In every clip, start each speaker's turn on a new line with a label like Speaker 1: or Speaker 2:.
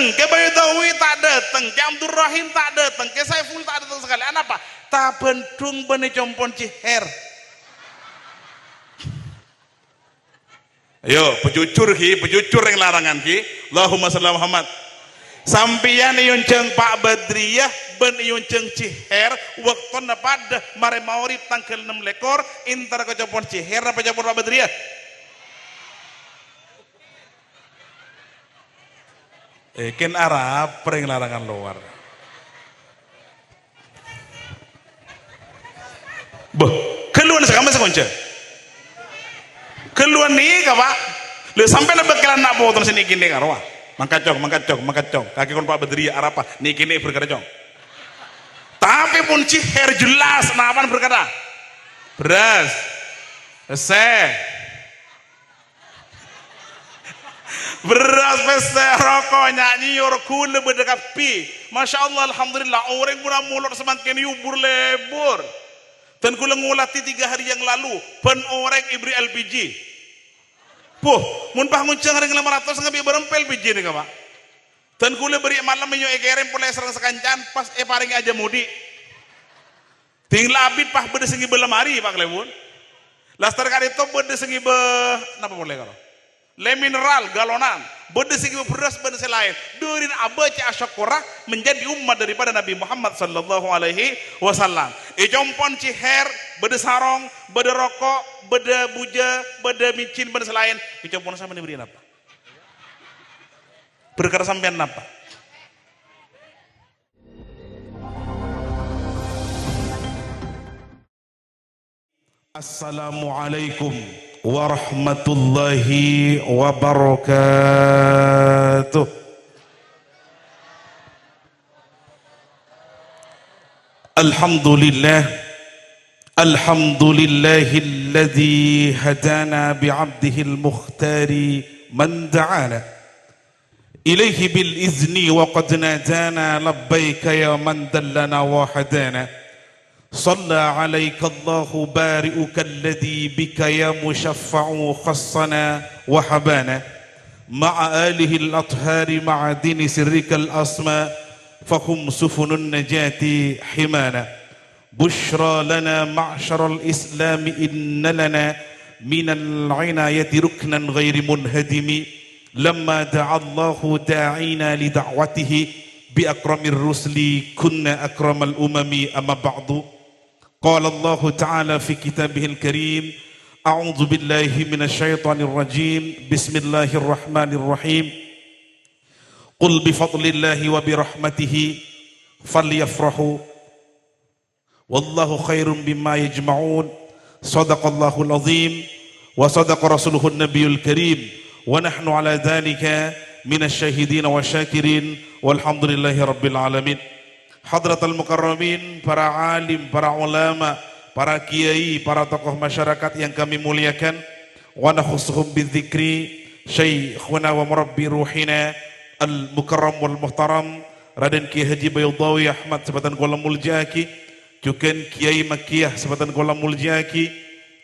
Speaker 1: datang, ke Baydawi tak datang, ke Abdul Rahim tak datang, ke Saiful tak datang sekali. Apa? Tak bentung bene compon ciher. Ayo, pejucur yang larangan ki. Allahumma salli ala Muhammad. Sampian yunceng Pak Badriyah ben yunceng ciher waktu pada mare maurib tanggal 6 lekor intar ke compon ciher apa compon Pak Badriyah. Ken Arab pering larangan luar. Keluar sekarang sekonce. Keluar nih kak Pak. Lu sampai lebih kalian nak bawa terus ini gini karwa. Mangkat cong. Kaki kon Pak Badriyah Arab nih gini berkata cong. Tapi pun ciher jelas napan berkata. Beras. Beras peste rokok nyanyi kule berdekat pi. Masya Allah alhamdulillah orang pun mulut semakin yubur lebur. Dan kule ngulati 3 hari yang lalu pen orang ibri LPG. Mun pah nguncang hari 500 ngabi berempel LPG nih Pak. Dan kule beri malam menyo egerem pulai serang sekancan pas paring aja mudi. Tinggal abid pah bede sengi belemari Pak Lemun. Lastar kali itu bede sengi napa boleh kalau? Le mineral galonan bede segi beras bede selain durin abaca asyakura menjadi umat daripada Nabi Muhammad sallallahu alaihi wasallam. Jompon ciher bede sarong bede rokok bede buja bede micin bede selain jompon sama diberi apa berkata sampean apa. Assalamualaikum warahmatullahi wabarakatuh. Alhamdulillahilladzi hadana bi'abdihil mukhtari man da'ana ilaihi bil izni wa qad nadana labbaika ya man dallana wa hadana. صلى عليك الله بارئك الذي بك يا مشفع خصنا وحبانا مع آله الأطهار مع دين سرك الأسماء فهم سفن النجاة حمانا. بشرى لنا معشر الإسلام إن لنا من العناية ركنا غير منهدم لما دعا الله داعينا لدعوته بأكرم الرسل كنا أكرم الأمم أما بعد. قال الله تعالى في كتابه الكريم أعوذ بالله من الشيطان الرجيم بسم الله الرحمن الرحيم قل بفضل الله وبرحمته فليفرحوا والله خير بما يجمعون صدق الله العظيم وصدق رسوله النبي الكريم ونحن على ذلك من الشاهدين والشاكرين والحمد لله رب العالمين. Hadratul Mukarramin, para alim, para ulama, para kiai, para tokoh masyarakat yang kami muliakan, wa nakhusuhum bidzikri syaikhuna wa murabbi ruhina al-mukarram wal muhtaram Raden Kiai Haji Baydawi Ahmad sebatan Kuala Muljaki, juga Kiai Makiyah sebatan Kuala Muljaki,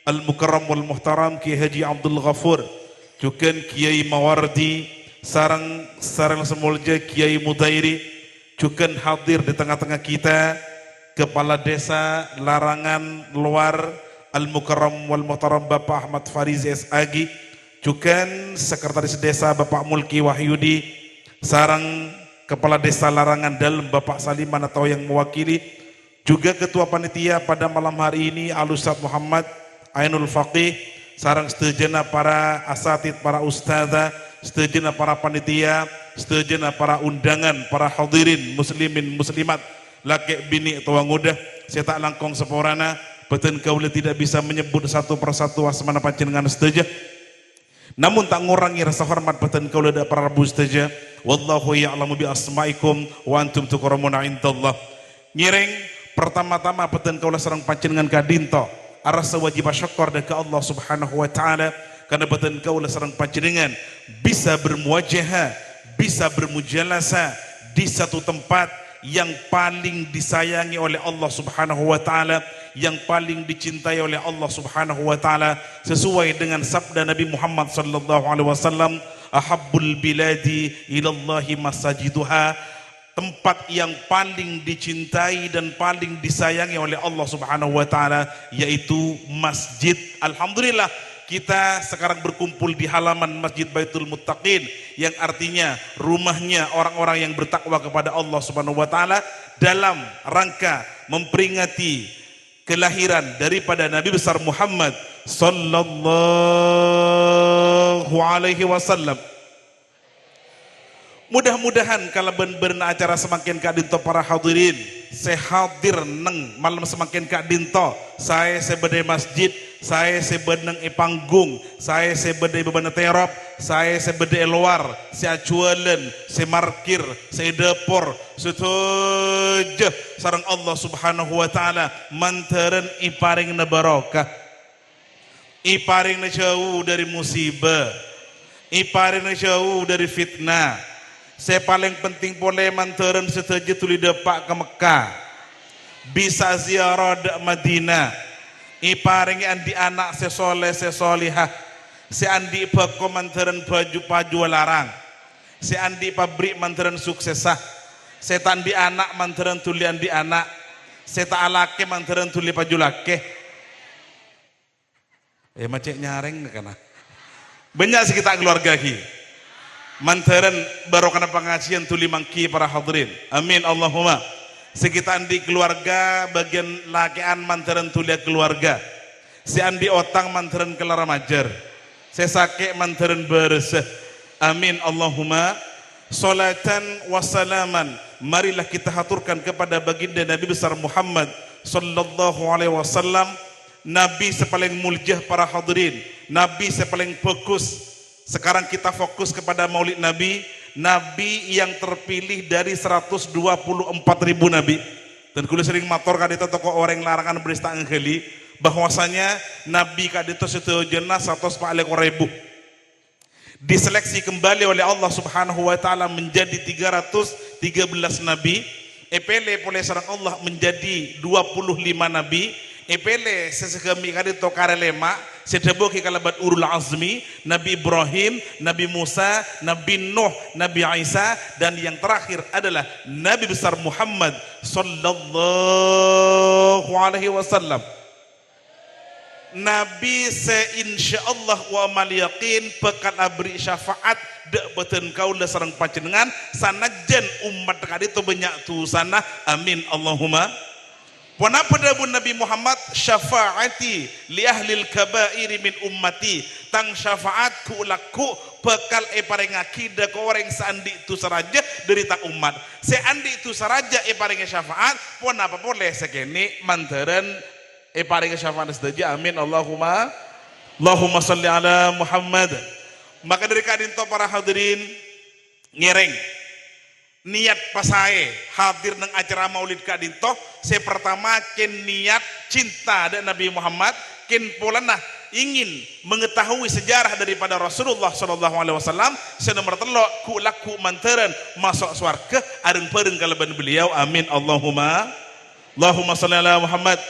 Speaker 1: al-mukarram wal muhtaram Kiai Haji Abdul Ghafur, juga Kiai Mawardi sarang semulja Kiai Mudairi, juga hadir di tengah-tengah kita Kepala Desa Larangan Luar Al-Mukarram wal Muhtaram Bapak Ahmad Fariz SAG, juga Sekretaris Desa Bapak Mulki Wahyudi, sarang Kepala Desa Larangan Dalam Bapak Saliman atau yang mewakili, juga Ketua Panitia pada malam hari ini Al-Ustadz Muhammad Ainul Faqih, sarang setujana para asatid, para ustadzah, setujana para panitia, setujana para undangan, para hadirin muslimin muslimat, laki bini tua ngudah, saya tak langkong seporana, beten kaula tidak bisa menyebut satu persatu asmana panjenengan setuju. Namun tak ngurangi rasa hormat beten kaula da para rabu setuju. Wallahu ya'lamu bi asmaikum wa antum tukramuna indallah. Ngiring pertama-tama beten kaula sareng panjenengan kadinto arasa wajib syukur ke Allah Subhanahu wa taala karena beten kaula sareng panjenengan bisa bermuajahah, bisa bermujalasa di satu tempat yang paling disayangi oleh Allah Subhanahu wa taala, yang paling dicintai oleh Allah Subhanahu wa taala, sesuai dengan sabda Nabi Muhammad sallallahu alaihi wasallam, ahabbul biladi ilallahi masajiduha, tempat yang paling dicintai dan paling disayangi oleh Allah Subhanahu wa taala yaitu masjid. Alhamdulillah kita sekarang berkumpul di halaman Masjid Baitul Muttaqin yang artinya rumahnya orang-orang yang bertakwa kepada Allah Subhanahu wa taala dalam rangka memperingati kelahiran daripada Nabi besar Muhammad sallallahu alaihi wasallam. Mudah-mudahan kalau benar acara semakin kak dinto para hadirin, saya hadir neng malam semakin kak dinto, saya sebede masjid, saya sebede panggung, saya sebede beban terop, saya sebede luar, saya jualan, saya markir, saya dapur, setuju sareng Allah Subhanahu wa taala mantaran iparing na barokah, iparing na jauh dari musibah, iparing na jauh dari fitnah. Saya paling penting boleh mantaran setuju tuli depak ke Mekah, bisa ziarah ke Madinah, iparing andi anak sesoleh sesolihah, si andi bako mantaran baju larang, si andi pabrik mantaran suksesah, saya tandi anak mantaran tuli andi anak, saya tak alake mantaran tuli baju lake. Macet nyareng kana. Banyak sekitar keluarga ki. Mantaran barokah pengajian tuli mangki para hadirin. Amin Allahumma. Sekitar di keluarga bagian lakian mantaran tuli keluarga. Si andi otang mantaran kelara majar. Saya sakit mantaran bersih. Amin Allahumma. Salatan wassalaman. Marilah kita haturkan kepada baginda Nabi besar Muhammad sallallahu alaihi wasallam, Nabi sepaling muljah para hadirin, Nabi sepaling fokus. Sekarang kita fokus kepada Maulid Nabi, Nabi yang terpilih dari 124.000 Nabi. Dan kuliah sering matur kadito toko orang larangan berista ngeli bahwasanya Nabi kadito setujuan 140.000. Diseleksi kembali oleh Allah Subhanahu wa taala menjadi 313 Nabi. Epele oleh sareng Allah menjadi 25 Nabi. Epele sesegami kadito karelema sedeboki kalabat urul azmi, Nabi Ibrahim, Nabi Musa, Nabi Nuh, Nabi Isa, dan yang terakhir adalah Nabi besar Muhammad sallallahu alaihi wasallam. Nabi seinsyaallah wa amal yaqin pekat abri syafaat dek beten kaula sareng panjenengan sanajan umat kadito banyak tu sana. Amin Allahumma. Wana pedabun Nabi Muhammad syafaati li ahlil kabairi min ummati, tang syafaatku laku bekal paring akidah ke orang seandi itu saraja dari tak umat seandi itu saraja paring syafaat pun apa boleh sekene mantaran paring syafaat saja. Amin Allahumma. Allahumma salli ala Muhammad. Maka dari kadinto para hadirin ngereng niat pasae hadir nang acara maulid kadinto, saya pertama ken niat cinta dan Nabi Muhammad, ken polana ingin mengetahui sejarah daripada Rasulullah sallallahu alaihi wasallam. Senomor telo ku laku mantaran masuk swarga areng pereng kalaban beliau. Amin Allahumma. Allahumma shalli ala Muhammad.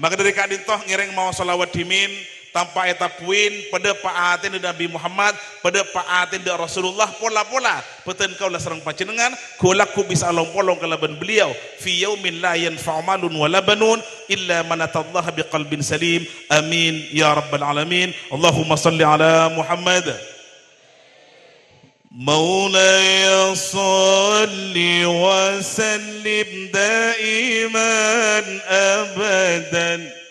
Speaker 1: Maka dari kadinto ngereng mau selawat dimin tanpa etapuin pada paatin Nabi Muhammad, pada paatin dari Rasulullah, pola-pola peten kaulah sareng panjenengan kulaku bisa along-polong kalaban beliau fi yaumin la yanfa'u malun wala banun illa man atallaha biqalbin salim. Amin ya rabbal alamin. Allahumma salli ala Muhammad. Maulaya salli wa sallim daiman abadan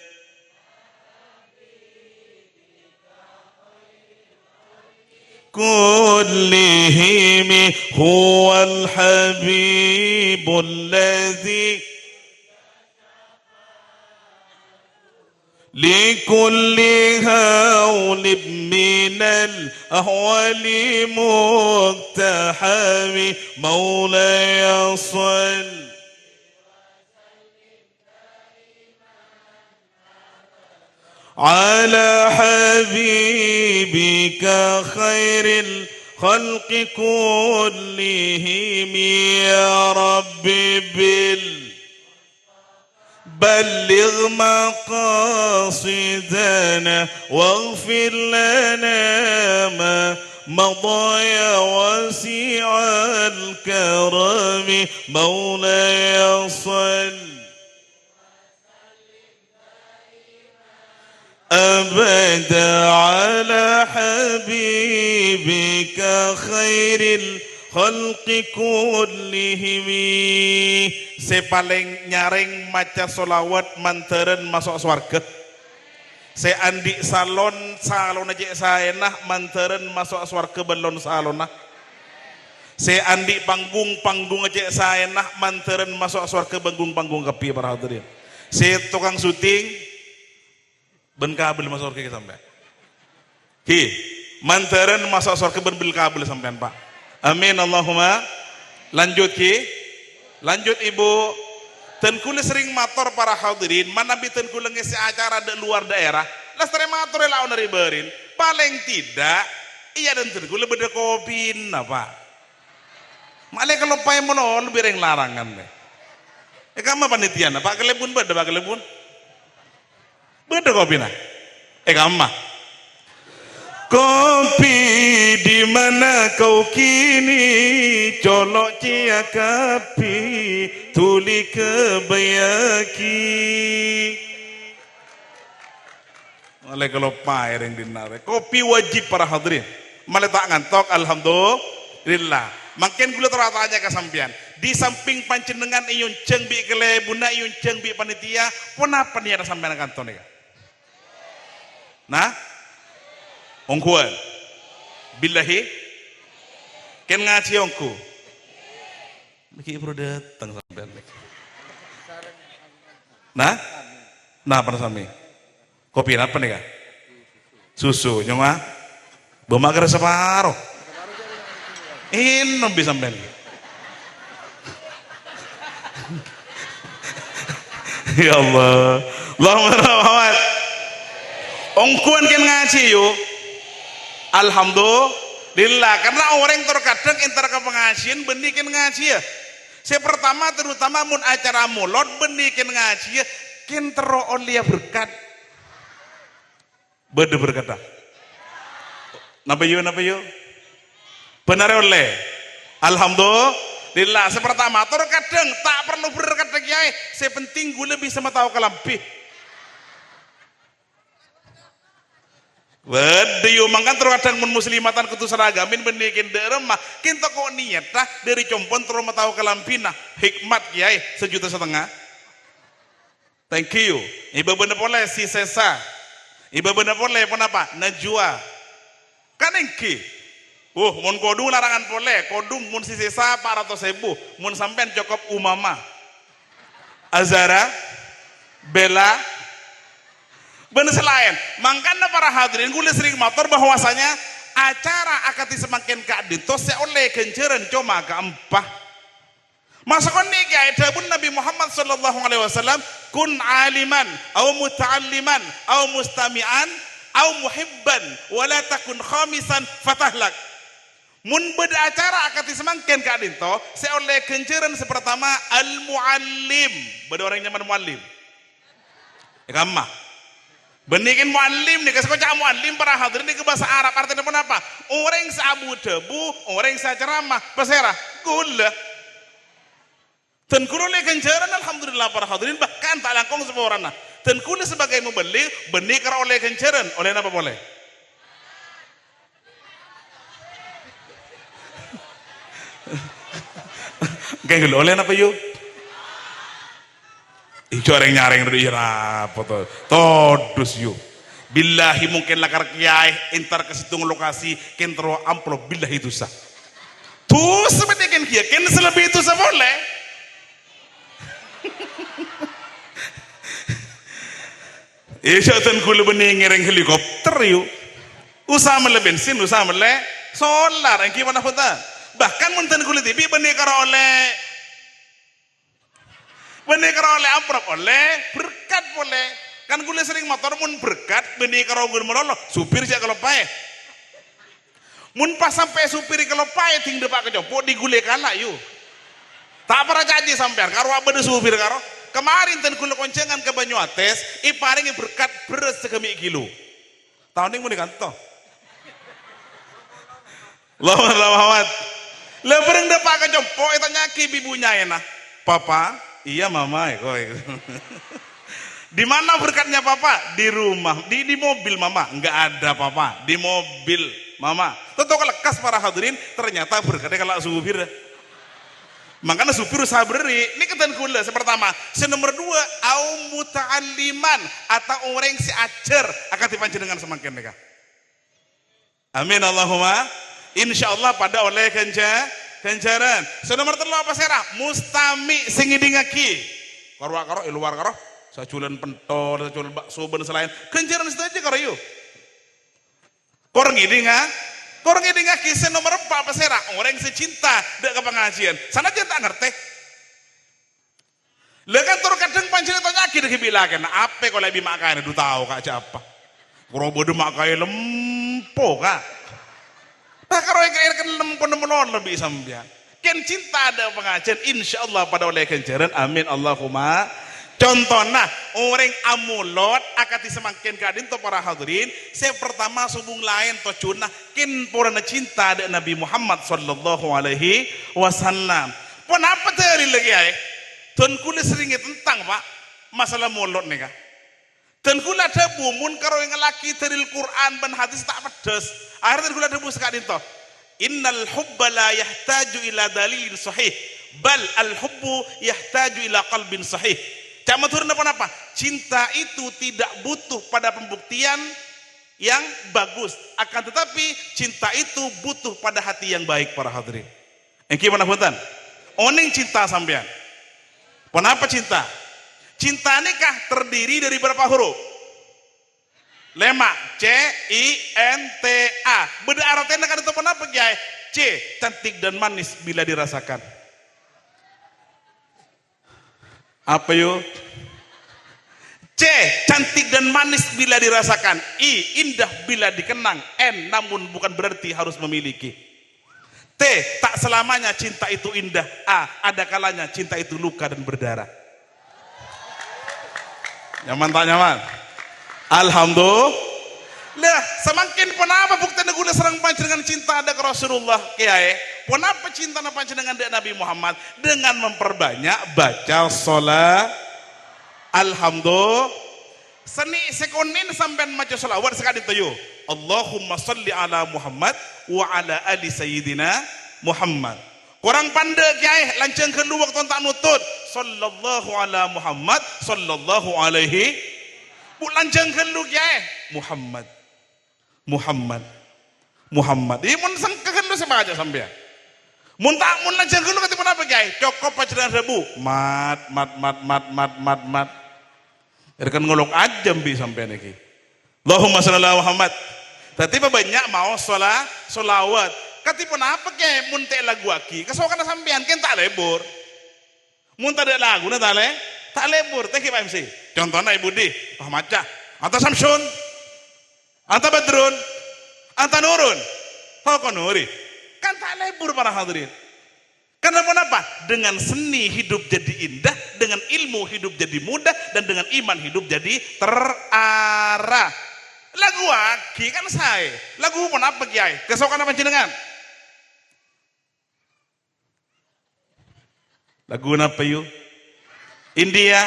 Speaker 1: كلهم هو الحبيب الذي لكل هول من الأهوال مقتحم مولاي صل على حبيبك خير الخلق كلهم يا رب بلغ مقاصدنا واغفر لنا ما مضايا واسع الكرم مولاي صل أبدا على حبيبك خير الخلق كلهم. Saya paling nyaring maca solawat manteren masuk swarga. Saya andi salon aja saya nah manteren masuk swarga belon salonah. Saya andi panggung aja saya nah manteren masuk swarga panggung kepi para hadirin. Saya tukang syuting ben kabel masuk surga sampai. Ki, mantaran masuk surga ben bil kabel sampean Pak. Amin Allahumma. Lanjut Ki. Lanjut Ibu. Tengkule sering mator para hadirin, mana bi tengkule ngisi acara di luar daerah. Lestari mator la oneri berin. Paling tidak iya dan tengkule beda kopi apa. Male kalau pai mono lebih ring larangan deh. Kamu panitia Pak kelebun beda Pak kelebun. Beda kopi nah. Kamma. Kopi di mana kau kini colok cia kapi tuli kebayaki. Oleh kalau pair yang dinare. Kopi wajib para hadirin. Male tak ngantok alhamdulillah. Makin gula teratanya kesampian. Di samping pancenengan iyun ceng bi kelebuna iyun ceng bi panitia pun apa nih ada sampean kanton ya? Nah, ongkuan, billahi, ken ngaji ongku, miki bro datang sampai Nah, apa sami? Kopi apa nih kak? Susu, nyoma, bemagar separuh, ini bisa sampai. Ya Allah, Allahumma rahmat. Ongkuan kan ngaji yuk. Alhamdulillah karena orang terkadang entar ke pengajian bendikin ngaji ya. Saya pertama terutama mun acara mulot bendikin ngaji ya kin tero olia berkat. Bede berkata. Napa yuk? Benar oleh. Alhamdulillah. Sepertama terkadang tak perlu berkat kiai. Saya penting gue lebih sama tahu kelambih. Wadiyo mangkan terkadang mun muslimatan kutu seragamin benikin deremah kinto kok niat dah dari compon terus tahu kelampina hikmat kiai 1,5 juta. Thank you. Ibu bener boleh si sesa. Ibu bener boleh apa? Najwa. Kan engki. Mun kodung larangan boleh. Kodung mun si sesa 400.000. Mun sampean cukup umama. Azara, Bella. Benar selain, makanya para hadirin gue sering motor bahwasanya acara akati semakin kadito saya oleh kenceran cuma keempah. Masukkan nih guys, dabun Nabi Muhammad sallallahu alaihi wasallam kun aliman, au muta'alliman, au mustami'an, au muhibban, wala takun khamisan fatahlak. Mun beda acara akati semakin kadito saya oleh kenceran sepertama al muallim, beda orang nyaman muallim. Kamma. Benikin muallim nih, kasih kocak muallim para hadirin ini ke bahasa Arab artinya apa? Orang sabu debu, orang ceramah, pesera, gula. Tengkulu le kencaran alhamdulillah para hadirin bahkan tak langkong seborana. Tengkulu sebagai membeli, benih kara oleh kencaran, oleh apa boleh? Kayak gula, oleh apa yuk? Coreng nyaring dari apa tuh? Todus yuk. Billahi mungkin lakar kiai entar ke situng lokasi kentro amplop billahi itu sah. Tuh seperti kan kiai, kan selebih itu sah boleh. Isyatan kulu bening ngereng helikopter yuk. Usaha mele bensin, usaha mele solar. Yang gimana putar? Bahkan munten kulu tibi bening karo oleh benikar oleh amprop oleh berkat boleh kan gue sering motor mun berkat benikar gue merolo supir sih kalau pae mun pas sampai supir kalau pae ting depak kejopo digule kalah yuk tak pernah jadi sampean karo abade supir karo kemarin ten kula koncengan ke Banyuates iparingi berkat beres sekemi kilo tahun ini mau dikanto Allahumma Muhammad. Lah bareng dah pak kecompo itu nyaki ibunya enak. Papa, iya mama ya kok. Di mana berkatnya papa? Di rumah, di mobil mama. Enggak ada papa, di mobil mama. Tentu kalau lekas para hadirin ternyata berkatnya kalau supir. Makanya supir usah beri. Ini keten kula pertama. Nomor dua, au muta'alliman atau orang si ajar akan dipanjenengan semakin mereka. Amin Allahumma. Insyaallah pada oleh kenjaran. Nomor telu apa serah? Mustami sing ngidingaki. Karo luar karo. Sajulan pentol, sajulan bakso ben selain. Kenjaran saja karo yo. Korang ngidingaki nomor 4 apa serah? Orang secinta dek ke pengajian. Sana aja tak ngerti. Lah kan tur kadang panjenengan tanya ki dibilaken, apa kok lebih makane du tahu kak apa. Kuro bodoh makai lempo kak. Nah karo kan lempo lebih sampean. Ken cinta ada pengajian insyaallah pada oleh kenjaran amin Allahumma. Contohnya orang amulot akan disemakin kadin to para hadirin. Saya pertama subung lain to cunah kin porana cinta ada Nabi Muhammad sallallahu alaihi wasallam. Pon apa teri lagi ay? Tun kula sering tentang pak masalah mulot nih kak. Tun kula ada bumun karo yang laki teril Quran dan hadis tak pedes. Akhirnya kula ada bus kadin to. Innal hubba la yahtaju ila dalilin sahih, bal al hubbu yahtaju ila qalbin sahih. Cak matur napa? Cinta itu tidak butuh pada pembuktian yang bagus, akan tetapi cinta itu butuh pada hati yang baik para hadirin. Engki mana punten? Oning cinta sampean. Kenapa cinta? Cinta nikah terdiri dari berapa huruf? 5. C I N T A. Beda artinya kan itu kenapa Kiai? C cantik dan manis bila dirasakan. Apa yuk? C cantik dan manis bila dirasakan. I indah bila dikenang. N namun bukan berarti harus memiliki. T tak selamanya cinta itu indah. A ada kalanya cinta itu luka dan berdarah. Nyaman tak nyaman? Alhamdulillah. Lah semakin penapa bukti guna serang panjenengan cinta ada ke Rasulullah kiai. Penapa cinta panjenengan dengan Nabi Muhammad dengan memperbanyak baca sholat. Alhamdulillah. Seni sekonin sampai maca sholawat sekali itu. Allahumma salli ala Muhammad wa ala ali sayyidina Muhammad. Kurang pandai kiai lancang kedua waktu tak nutut. Sallallahu ala Muhammad sallallahu alaihi. Lancang kedua kiai Muhammad. Ini mun sangkakan lu sama aja sampean. Mun lancang kedua kata apa kiai? Cokop pacaran rebu. Mat. Erkan ngolong aja bi sampean iki. Allahumma shalli ala Muhammad. Tadi banyak mau sholawat. Katipun apa kiai mun te lagu aki? Kesokan sampean kan tak lebur. Mun tak ada lagu na tak lebur. Teh Pak MC. Contohnya Ibu Di, Pak Maca, Anta Samsun, Anta Badrun, Anta Nurun, Pak Nuri. Kan tak lebur para hadirin. Karena apa? Dengan seni hidup jadi indah, dengan ilmu hidup jadi mudah, dan dengan iman hidup jadi terarah. Lagu aki kan saya. Lagu pun apa kiai? Kesokan apa jenengan? Lagu apa yuk? India,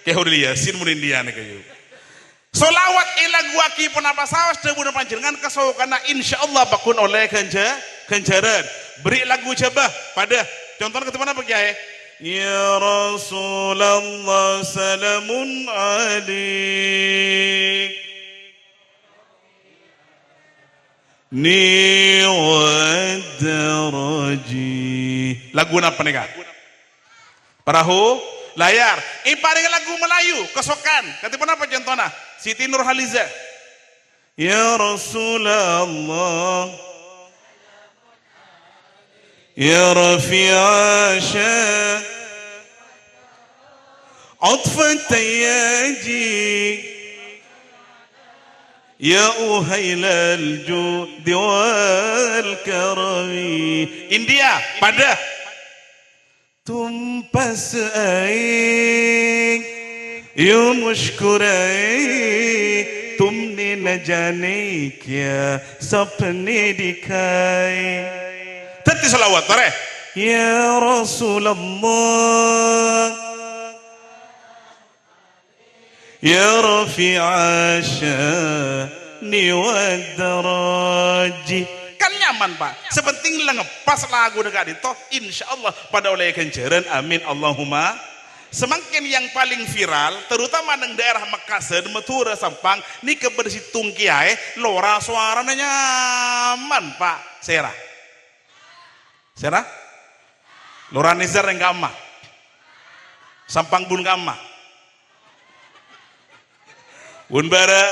Speaker 1: kehulia, sin mun India nih kayu. Solawat lagu aki pun apa sawas debu panjenengan kesokan insyaallah bakun oleh kenjaran. Beri lagu coba pada contohnya ketemu apa kiai? Ya Rasulullah salamun alaik ni wadaraji. Lagu apa nih kak? Perahu layar. Paling lagu Melayu kesokan. Ketemu apa contohnya? Siti Nurhaliza. Ya Rasulullah Ya Rafi'asha Atfat Tayaji Ya Uhailal Judi wal Karami. India pada Tumpas air Ya mushkurai Tumni न जाने क्या सपने दिखाए. Tadi salawat tore. Ya Rasulullah Ya Rafi'a sya'ni wa daraji. Kan nyaman Pak, sepenting lah ngepas lagu dekat itu, insya Allah pada oleh kenceran, amin Allahumma. Semakin yang paling viral, terutama di daerah Makassar, Matura, Sampang, ini kebersitung kiai, lora suaranya nyaman Pak. Serah, lora nizar yang gamma, Sampang bun gamma. Bun bara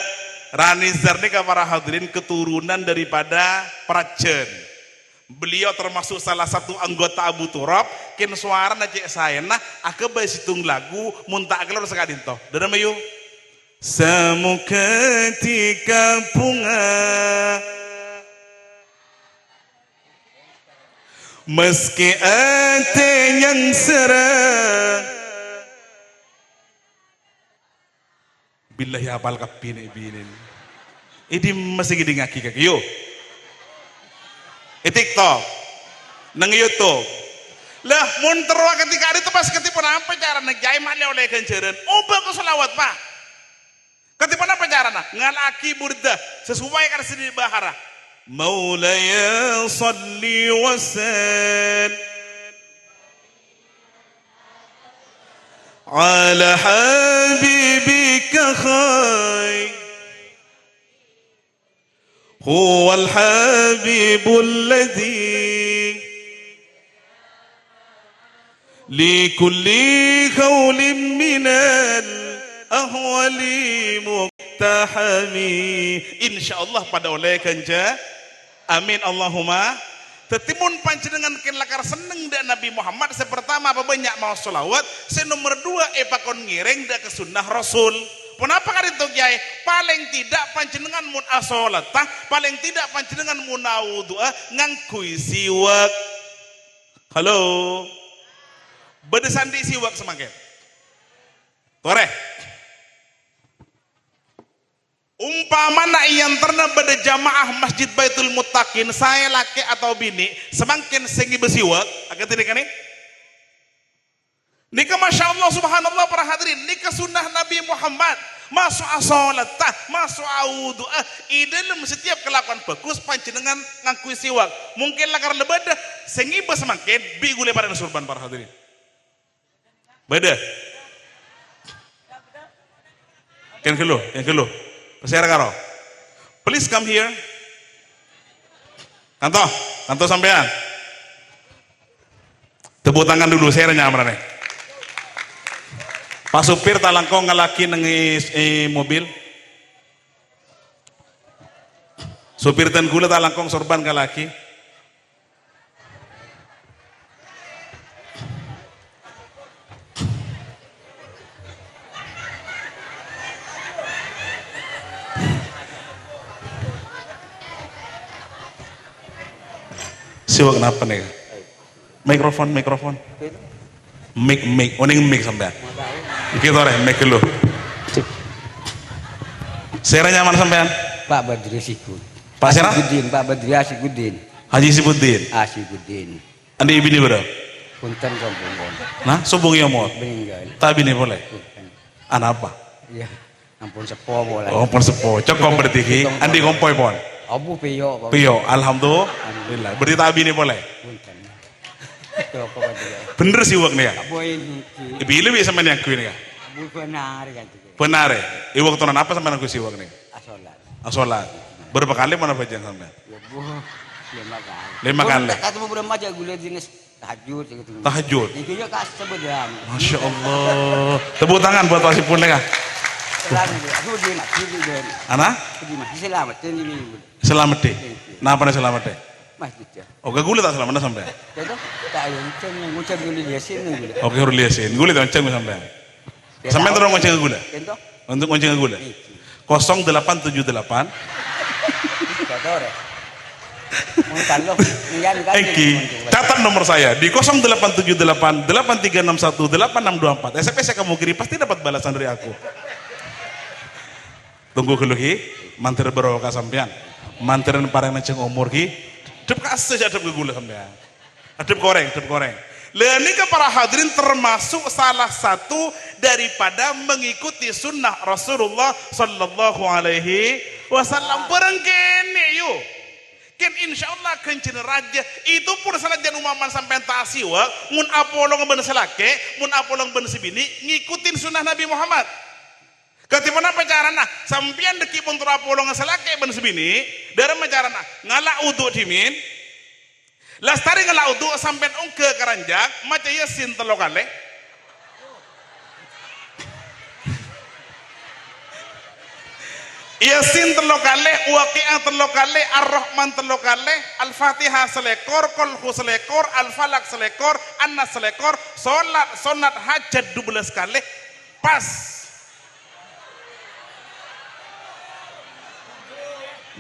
Speaker 1: Ranizar ini para hadirin keturunan daripada Prajen. Beliau termasuk salah satu anggota Abu Turab. Kin suara najek saya nah aku basitung lagu muntah keluar sekali toh. Dada mayu. Semuketika bunga meski ate yang serang. Billahi apal kapine binin. Ini masih gini ngaki kaki yo. TikTok, nang YouTube. Lah mun terwa ketika itu pas ketipun apa cara nejai male oleh kenceran. Ubah ke selawat Pak. Ketipun apa carana? Ngalaki burda sesuai kan sedih bahara. Maulaya salli wa sallim على حبيبك خير هو الحبيب الذي لكل قول من الأهوال مقتحم إن شاء الله pada oleh kanja amin Allahumma. Tetimun panjenengan kin lakar seneng dak Nabi Muhammad sepertama apa banyak mau sholawat, nomor 2 pakon ngiring dak ke sunnah Rasul. Kenapa kan itu kiai? Paling tidak panjenengan mun asolatah, paling tidak panjenengan mun wudu'a ngangkui siwak. Halo. Bedesandi siwak semakin. Tore. Umpamana yang terna pada jamaah Masjid Baitul Muttaqin, saya laki atau bini semakin sengi bersiwak agak tidak kan? Nika masya Allah subhanallah para hadirin, nika sunnah Nabi Muhammad masuk asolatah, masuk awudu'ah i dalam setiap kelakuan bagus panjenengan ngakui siwak. Mungkin lakar lebada sengi semakin bi gule pada surban para hadirin. Beda. Yang keluh. Saya karo. Please come here. Kanto sampean. Tepuk tangan dulu saya nyamar nih. Pak supir talangkong ngelaki nengi mobil. Supir ten gula talangkong sorban ngelaki. Siwak kenapa nih? Mikrofon. Mic. Oning mic sampean. Iki tore mic dulu. Saya nyaman sampean?
Speaker 2: Pak Badri Asyikuddin.
Speaker 1: Pak siapa?
Speaker 2: Pak Badri Asyikuddin.
Speaker 1: Haji Sibuddin.
Speaker 2: Asyikuddin.
Speaker 1: Andi ibini berapa?
Speaker 2: Punten sombong.
Speaker 1: Nah, sombong ya mau?
Speaker 2: Meninggal.
Speaker 1: Tapi ini boleh. Anak apa?
Speaker 2: Iya. Ampun sepo boleh.
Speaker 1: Oh, ampun sepo. Cokok berarti. Andi kompoi pon.
Speaker 2: Abu piyo.
Speaker 1: Piyo, alhamdulillah. Berarti tabi ini boleh.
Speaker 2: Punten.
Speaker 1: Bener sih wak nih ya.
Speaker 2: Boy.
Speaker 1: Pilih bisa main yang kuini ya.
Speaker 2: Abu benar kan.
Speaker 1: Benar ya. Iwak tunan apa sama aku sih wak nih?
Speaker 2: Asolat.
Speaker 1: Berapa kali mana bacaan sampai?
Speaker 2: Ya bu. 5 kali.
Speaker 1: 5 kali.
Speaker 2: Kata beberapa aja gula jenis tahajud gitu.
Speaker 1: Tahajud.
Speaker 2: Ini kak sebedan.
Speaker 1: Masya Allah. Tepuk tangan buat wasipun nih.
Speaker 2: Selamat. Aku dia.
Speaker 1: Anak?
Speaker 2: Selamat.
Speaker 1: Selamat deh. Napa nih selamat deh?
Speaker 2: Masjid ya.
Speaker 1: Oke, gula tak selamat sampai.
Speaker 2: Jadi tak yang ngucap gula liasin gula.
Speaker 1: Oke, harus liasin. Gula tak ngeceng sampai. Sampai terus ngeceng gula.
Speaker 2: Ento?
Speaker 1: Untuk ngeceng gula. 0878.
Speaker 2: Katore. Mungkin
Speaker 1: Eki, catat nomor saya di 0878 8361 8624. SMS yang kamu kirim pasti dapat balasan dari aku. Tunggu dulu ki, mantir barokah sampean. Mantiran parang nanceng umur ki, dep kasih aja dep gula sampean. Dep goreng. Ini ke para hadirin termasuk salah satu daripada mengikuti sunnah Rasulullah Sallallahu Alaihi Wasallam. Berengkene yuk. Ken insya Allah kencin raja itu pun salah jangan umaman sampai tasiwa mun apolong ben selake mun apolong ben sebini ngikutin sunnah Nabi Muhammad. Ketika mana pacarana sampian deki pun apolong selake ben sebini dari pacarana ngala uduk dimin lastari ngala uduk sampai ongke keranjak macam yasin telokale. Yasin telokale, Waqi'ah telokale, Ar-Rahman telokale, Al-Fatihah selekor, Qul selekor, Al-Falak selekor, An-Nas selekor, sonat hajat 12 kali, pas.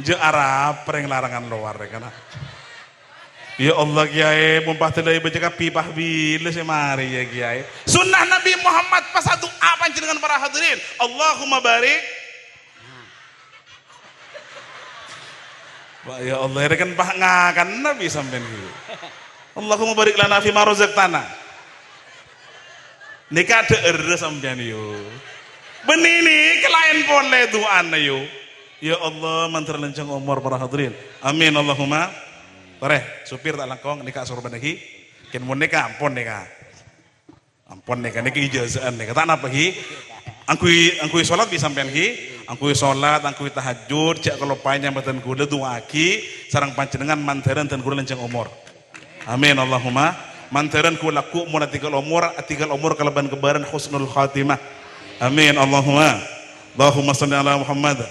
Speaker 1: Je Arab pereng larangan luar kan. Ya Allah kiai, mumpah telai baca pipah bila semari ya kiai. Sunnah Nabi Muhammad pas satu apa dengan para hadirin. Allahumma barik. Ya Allah, ini kan ngakan Nabi sampean iki. Allahumma barik lana fi ma razaqtana. Nika deure sampean yo. Benini kelain pole doana yo. Ya Allah, mantar lencang umur para hadirin. Amin Allahumma. Tore, supir tak langkong nika sorban iki. Ken mun nika ampun nika. Ampun nika niki ijazaan nika tak napa iki. Angkui salat bisa sampean ki, angkui salat, angkui tahajud, cak kalau panjang badan kuda doaki, sarang panjenengan manteran dan kuda lencang umur. Amin Allahumma. Manteran ku laku mun atigal umur kalaban kebaran husnul khatimah. Amin Allahumma. Allahumma shalli ala Muhammad.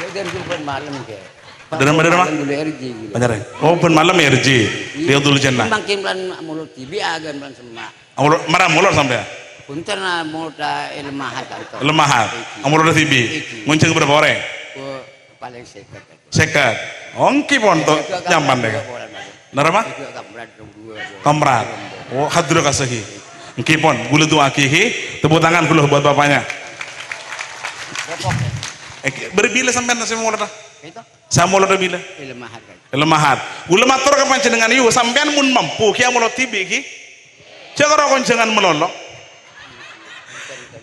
Speaker 2: Dia jumpa malam ke.
Speaker 1: Ada nama?
Speaker 2: Dulu RJ gitu.
Speaker 1: Benar. Oh, ben malam RJ. Dia dulu jannah.
Speaker 2: Makin bulan mulut TV agan bulan semak.
Speaker 1: Amul marah mulur sampai.
Speaker 2: Punten na mulut ilmahat atau.
Speaker 1: Lemahat. Amul udah TV. Ngunceng berapa orang?
Speaker 2: Paling sekat.
Speaker 1: Sekat. Ongki ponto nyaman deh. Narama? Kamrat. Oh, hadro kasahi. Ongki pon. Gula tu akihi. Tepuk tangan gula buat bapaknya. Berbila sampai nasi mulut dah.
Speaker 2: Itu?
Speaker 1: Saya mulut dah bila.
Speaker 2: Ilmahat.
Speaker 1: Lemahat. Gula matur kapan dengan iu sampean mun mampu kia mulut tibi ki. Jangan kon jangan melolok.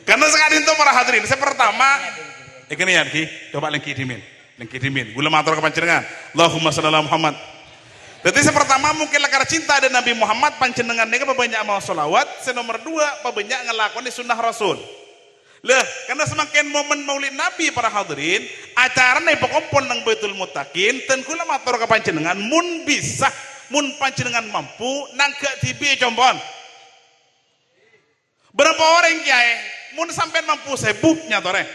Speaker 1: Karena sekarang itu para hadirin. Saya pertama, ini ya ki. Coba lengki dimin. Gula matur kapan dengan. Allahumma shalli ala Muhammad. Jadi saya pertama mungkin karena cinta ada Nabi Muhammad panjenengan nega banyak amal solawat. Saya nomor 2 banyak ngelakoni sunnah Rasul. Lah, karena semakin momen Maulid Nabi para hadirin, acara nih pokokpon nang Baitul Muttaqin, ten kula matur ka panjenengan mun bisa, mun panjenengan mampu nang gak tibi compon. Berapa orang kiai? Mun sampean mampu sebuknya tore.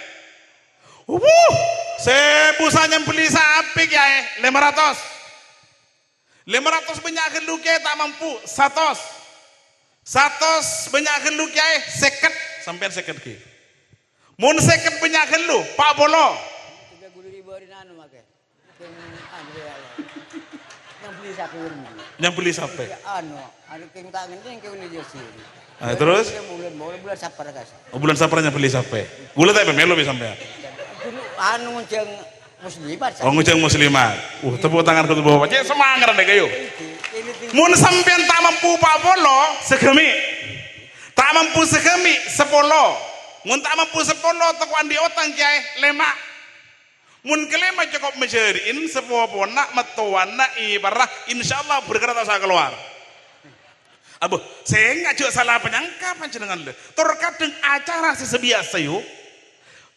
Speaker 1: Sebu sanya beli sapi kiai 500. 500 banyak gelu kiai tak mampu 100 banyak gelu kiai 50 sampean 50 kiai. Mun seket banyak gelu, Pak Bolo.
Speaker 2: 30.000 hari nanu make. Yang beli sapi urung.
Speaker 1: Yang beli sapi.
Speaker 2: Anu keng tangan yang kau ni jersey.
Speaker 1: Terus?
Speaker 2: Bulan sapar kas.
Speaker 1: Oh, bulan saparnya beli sapi. Gula tak melo bisa sampai.
Speaker 2: Anu ngunceng muslimat.
Speaker 1: Oh, ngunceng muslimat. Tepuk tangan ke bawah. Cek semangat deh kayu. Mun sampean tak mampu Pak Bolo, segemi. Tak mampu segemi 10. Mun tak mampu 10 toko andi otang kiai 5. Mun kelema cukup mencariin sepupu nak metuana ibarah insyaallah bergerak tak keluar. Abu, saya nggak salah penyangka panjenengan le. Terkadang acara sebiasa yuk.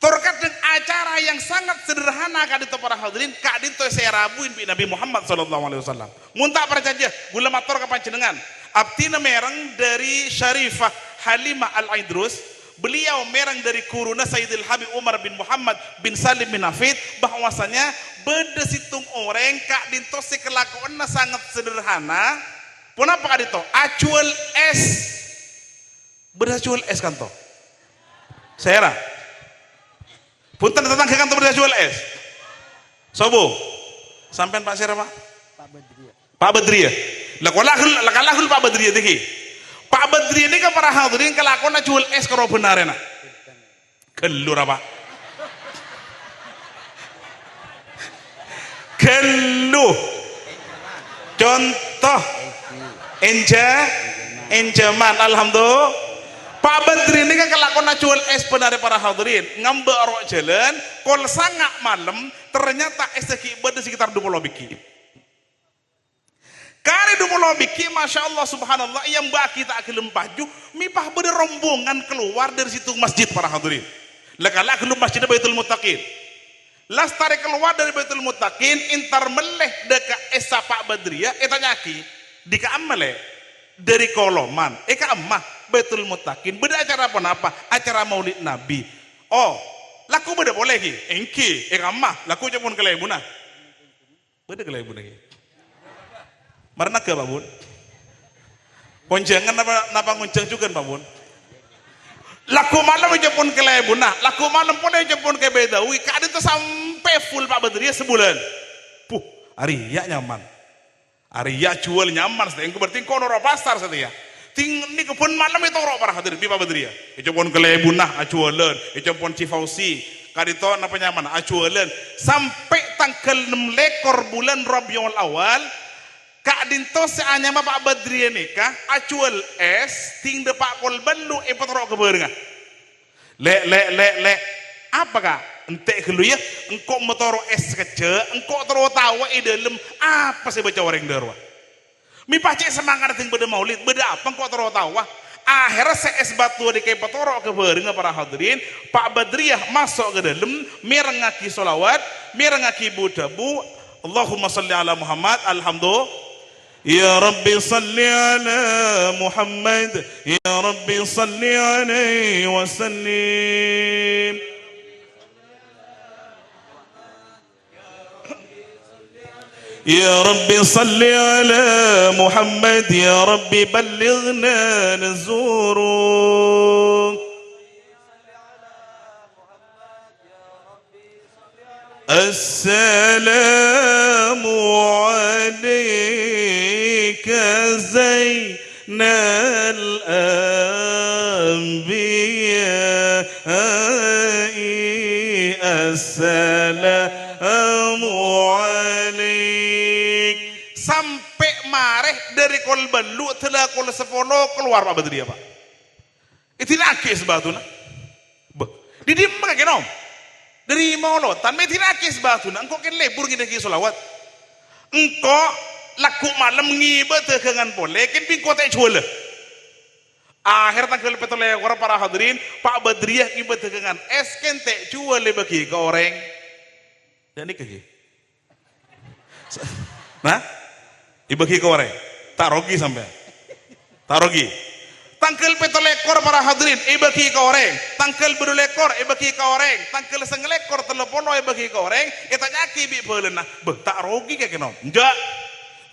Speaker 1: Terkadang acara yang sangat sederhana kadito para hadirin kadito saya rabuin bi Nabi Muhammad sallallahu alaihi wasallam. Mun tak percaya gula matur ka panjenengan. Abtina merang dari Syarifah Halimah Al-Aidrus. Beliau merang dari kuruna Sayyidil Habib Umar bin Muhammad bin Salim bin Hafid bahwasanya beda situng orang kak dinto si kelakuannya sangat sederhana. Punapa kak dinto? Acual es. Beda acual es kanto. Saya punten tetangga kanto beda acual es. Sobo. Sampai Pak Sera Pak?
Speaker 2: Pak Badri.
Speaker 1: Pak Badriyah. Lakalahul Pak Badriyah diki. Pak Badriyah ini kan para hadirin kelakon jual es karo benarena. Kelur apa? Keluh. Contoh enjaman alhamdulillah. Pak Badri ini kan kelakon jual es benare para hadirin ngambek rok jalan kol sangat malam ternyata es ada sekitar 20 biki. Kali 20 biki Masya Allah subhanallah yang baki tak kelempaju mipah beda rombongan keluar dari situ masjid para hadirin. Lakalah kelum masjid Baitul Muttaqin. Lastari keluar dari Baitul Muttaqin intar meleh deka esa Pak Badriyah eta nyaki dika amale dari koloman eka ammah Baitul Muttaqin beda acara apa acara Maulid Nabi. Oh laku beda boleh ki engki eka ammah laku cepun kelebuna beda kelebuna ki marna ke Pak Bun konjangan napa ngoncang juga Pak Bun laku malam cepun kelebuna laku malam pun cepun ke Bedawi kadang itu sampai full Pak Badriyah sebulan hari ya nyaman hari ya jual nyaman setelah berarti kau noro pasar setelah ting ni kepun malam itu orang para hadirin Pak Badriyah cepun kelebuna acualan cepun Cifausi kadito napa nyaman acualan sampai tanggal 6 lekor bulan Rabiul Awal Kak dinto seanya Pak Badriyah nikah acual es ting depak kol belu epot ke berenga le apa kak ente kelu ya engkau motoro es kece engkau tero tawa i dalam apa sih baca orang darwa mi pacik semangat ting beda maulid beda apa engkau tero tawa akhirnya se es batu di kayak potoro ke berenga para hadirin Pak Badriyah masuk ke dalam mirengaki solawat mirengaki budabu Allahumma salli ala Muhammad alhamdulillah يا ربي صل على محمد يا ربي صل عليه وسلم يا ربي صل على محمد يا ربي بلغنا نزوره السلام عليك زين الأنبياء السلام عليك sampai mareh dari kol belu telah kol sepolo keluar Pak Badriyah Pak itu lagi sebatuna di dia pakai nom dari maulot tan meti rakis batuna engkau kan lebur gini ki solawat engkau laku malam ngibet dengan boleh kan pingko tak jual akhir tanggal petole orang para hadirin Pak Badriyah ngibet dengan es kan tak jual bagi ke orang dan ini kaki nah ibagi ke orang tak rogi sampai tak rogi tangkel petolekor para hadirin ibagi ke orang tangkel berulekor ibagi ke orang tangkel sengelekor telepon ibagi ke orang eta nyaki bi beulena beh tak rogi kayak kenapa enggak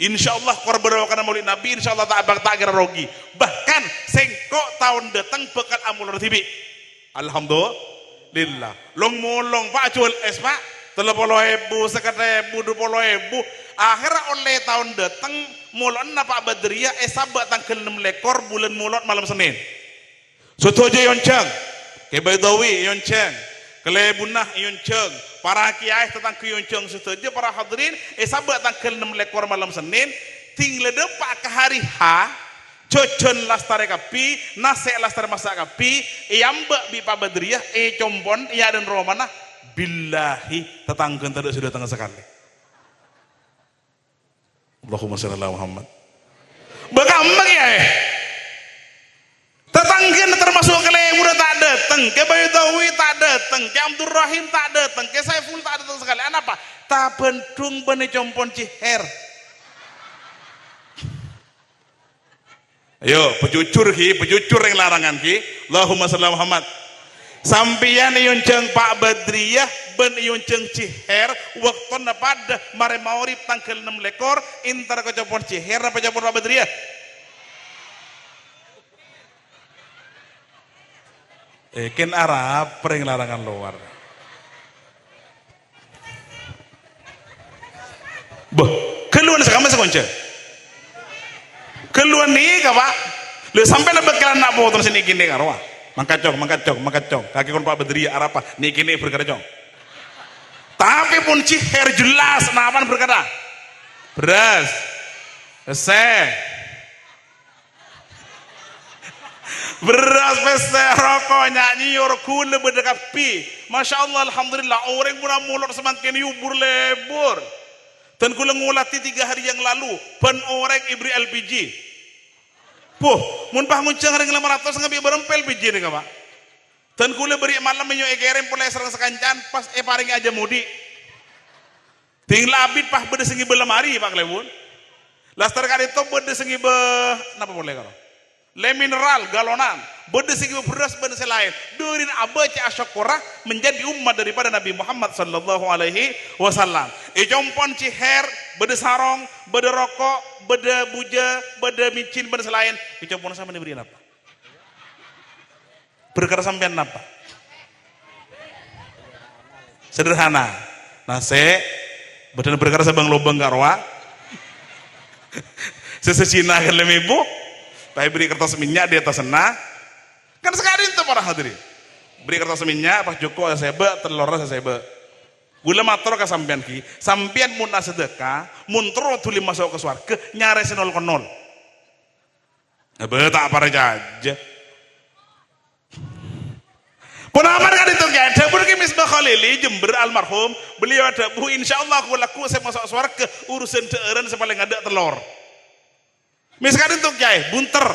Speaker 1: insyaallah korban kana Maulid Nabi insyaallah tak kira rogi bahkan sengkok tahun datang bekal amul tibi alhamdulillah long molong Pak jual es Pak 30.000 50.000 20.000 akhirnya oleh tahun datang mulon Pak Badriyah sabat tanggal 6 lekor bulan mulon malam Senin soto aja yonceng ke Bedawi yonceng kelebunah yonceng para kiai tentang ke yonceng soto aja para hadirin sabat tanggal 6 lekor malam Senin tinggal depak ke hari H cocon lastare kapi nase lastare masak kapi yambak bi Pak Badriyah compon iya dan romana billahi tetangga tadi sudah tengah sekali Allahumma shalli ala Muhammad bagaimana ya tetangga termasuk kalian udah tak datang ke Baydawi tak datang ke Abdul Rahim tak datang ke Saiful tak datang sekali apa tak bentung bene compon ciher ayo pejucur yang larangan ki Allahumma shalli ala Muhammad sampian yonceng Pak Badriyah ben yonceng ciher waktu pada mare maurib tanggal 6 lekor intar kecopon ciher apa capon Pak Badriyah ken Arab pereng larangan luar boh keluar sekarang masih konce keluar nih Pak. Lu sampai lebih kalian nak potong sini kini karo. Mangkacong. Kaki kon Pak Badria arapa nih kini berkata cong. Tapi pun ciher jelas napan berkata. Beras. Beras pese rokok nyanyi kule berdekat pi. Masya Allah alhamdulillah orang pun mulut semakin yubur lebur. Dan kule ngulati 3 hari yang lalu pen orang ibri LPG. Puh, mun pah nguncang ring 500 ngabi berempel biji nih Pak. Dan kule beri malam menyo egerem pulai serang sekancan pas paring aja mudi. Ting labit pah bede sengi belemari Pak Lemun. Lastar kali itu bede sengi napa boleh kalau? Le mineral galonan, bede sengi beras bede selain. Durin abaca asyakura menjadi umat daripada Nabi Muhammad sallallahu alaihi wasallam. Jompon ciher, bede sarong, bede rokok, bede buja, bede micin, bede selain. Jompon sama diberi apa? Berkata sampean apa? Sederhana. Nah betul berkata sabang lobang garwa. Sesecina helm ibu. Tapi beri kertas minyak di atas sana. Kan sekali itu para hadirin. Beri kertas minyak, pas Joko sebe, telur sebe. Gula matur ke sampean ki, sampean mun sedekah, mun turu tuli masuk ke swarga, nyaresin 0,0. Tak para jaja. Penamar kan itu kan, dapur ki Misbah Khalili Jember almarhum, beliau ada bu insyaallah aku laku saya masuk swarga urusan teureun sepaling ada telur. Misalkan itu kiai bunter.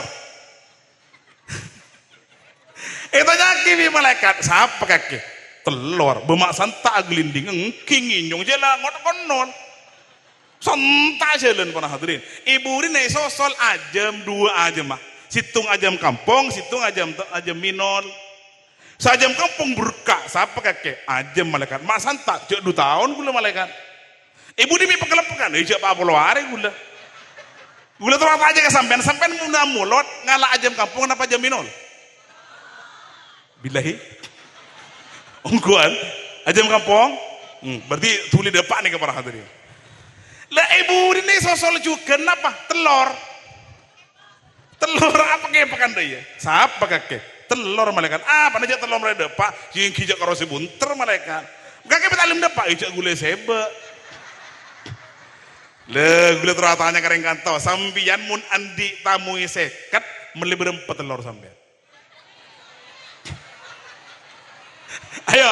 Speaker 1: Itu nyaki malaikat siapa kaki telur bemak santak gelinding engking inyong jela ngot konon santak jalan para hadirin ibu ini sosol ajam 2 ajam mah situng ajam kampung situng ajam minol sajam kampung berkah siapa kaki ajam malaikat mak santak cek 2 tahun gula malaikat ibu ini pekelepekan cek 40 hari gula terus aja ke sampean muna mulot ngalah ajam kampung kenapa ajam minol bilahi ongguan ajam kampung berarti tuli depan nih ke para hadirin lah ibu ini sosol juga kenapa telur apa kayak pekan daya siapa kakek telur malaikat apa aja telur mereka depak yang kijak karosi bunter malaikat kakek betalim depak ijak gule sebe le gule teratanya kering kantau sambian mun andi tamu sekat meli berempat telur sampean. Ayo,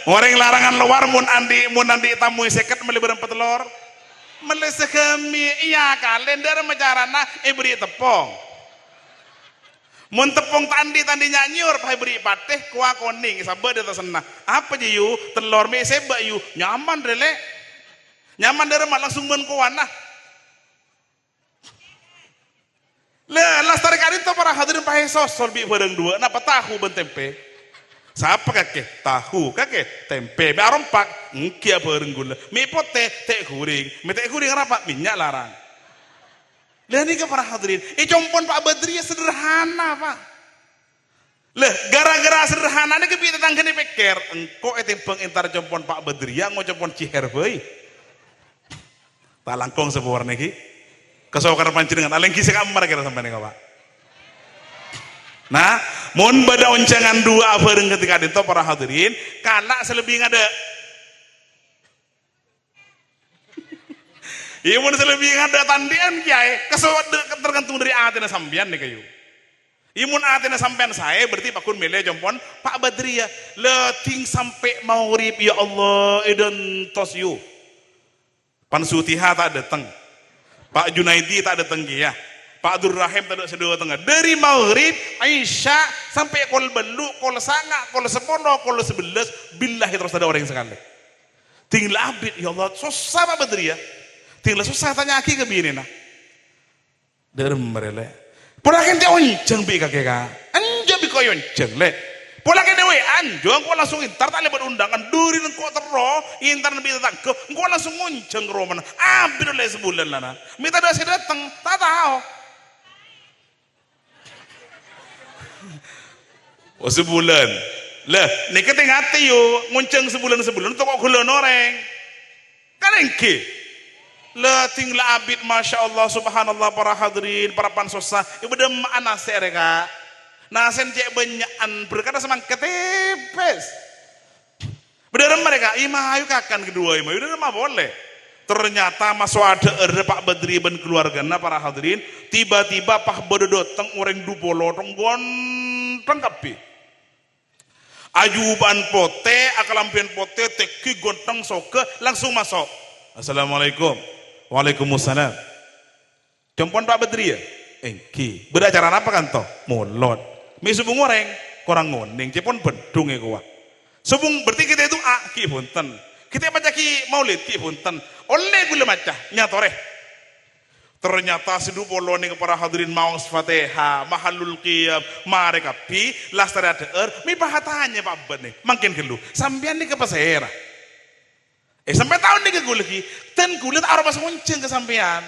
Speaker 1: orang larangan luar mun andi tamu seket meli berempat telur. Meli sekemi iya kalender macarana beri tepung. Mun tepung tandi nyanyur pakai beri pateh kuah kuning sabar di atas sana. Apa je yu telur me seba yu nyaman rele. Nyaman dari mak langsung men kuah nah. Lah lastar kali itu para hadirin pakai sosol bi bareng 2 napa tahu ben tempe. Siapa kakek? Tahu kakek tempe barompak engkia bareng gula mie pote teh guring mie teh guring apa minyak larang lah ini ke para hadirin compon Pak Badria sederhana Pak lah gara-gara sederhana ini kepi tetangga ini pikir engkau timpeng entar compon Pak Badria ngau compon ciher boy tak langkong sebuah niki kesokan pancingan aleng kisah kamar kira sampai nih Pak. Nah, mun bada oncangan 2 bareng ketika itu para hadirin, kana selebih ada. Iya mun selebih ada tandian kiai, kesawat tergantung dari atina sampean nih kayu. Iya mun atina sampean saya berarti pakun milih jompon Pak Badria, leting sampai maurib ya Allah edan tos yu. Pan Sutiha tak datang, Pak Junaidi tak datang ya. Pak Abdul Rahim tadi sedua tengah dari maghrib Aisyah sampai kol belu kol sanga kol 10 kol 11 billahi terus ada orang yang sekali tinggal abid ya Allah susah Pak Badria tinggal susah tanya aki ke bini nah dari merele pulakan dia onceng bi kakek anja bi koyon onceng le pulakan dia anjo engkau langsung intar tak lebat undangan durin engkau terro intar nabi datang ke engkau langsung onceng roman abid oleh sebulan lah minta doa saya datang tak tahu. Oh sebulan lah ini keting hati yuk ngunceng sebulan untuk kok gula noreng kan engke Le tinggal abid masya Allah subhanallah para hadirin para pansosa ibu dem anak sereka nasen cek banyakan berkata semang ketepes berdem mereka imah ayu kakan kedua imah udah mah boleh ternyata masuk ada Pak Badri ben keluarga para hadirin tiba-tiba Pak Badri datang orang dupolo tong gonteng kapi ajuban pote akalampian pote teki gonteng soke langsung masuk assalamualaikum. Waalaikumsalam. Compon Pak Badri ya? Engki. Beracara apa kan toh? Molot. Mi subung goreng, korang ngoning. Cepon bedung ya kuah. Subung berarti kita itu ki punten. Kita baca ki maulid ki punten. Oleh gula macah nyatore. Ternyata sedu poloni para hadirin maus Fatihah, mahalul qiyam, mereka pi lastari adeer. Mi pahatanya Pak Badri. Makin gelu. Sampean ni ke pasera. Sampai tahun nih ke gue lagi, ten kulit arah pas muncul ke sampean.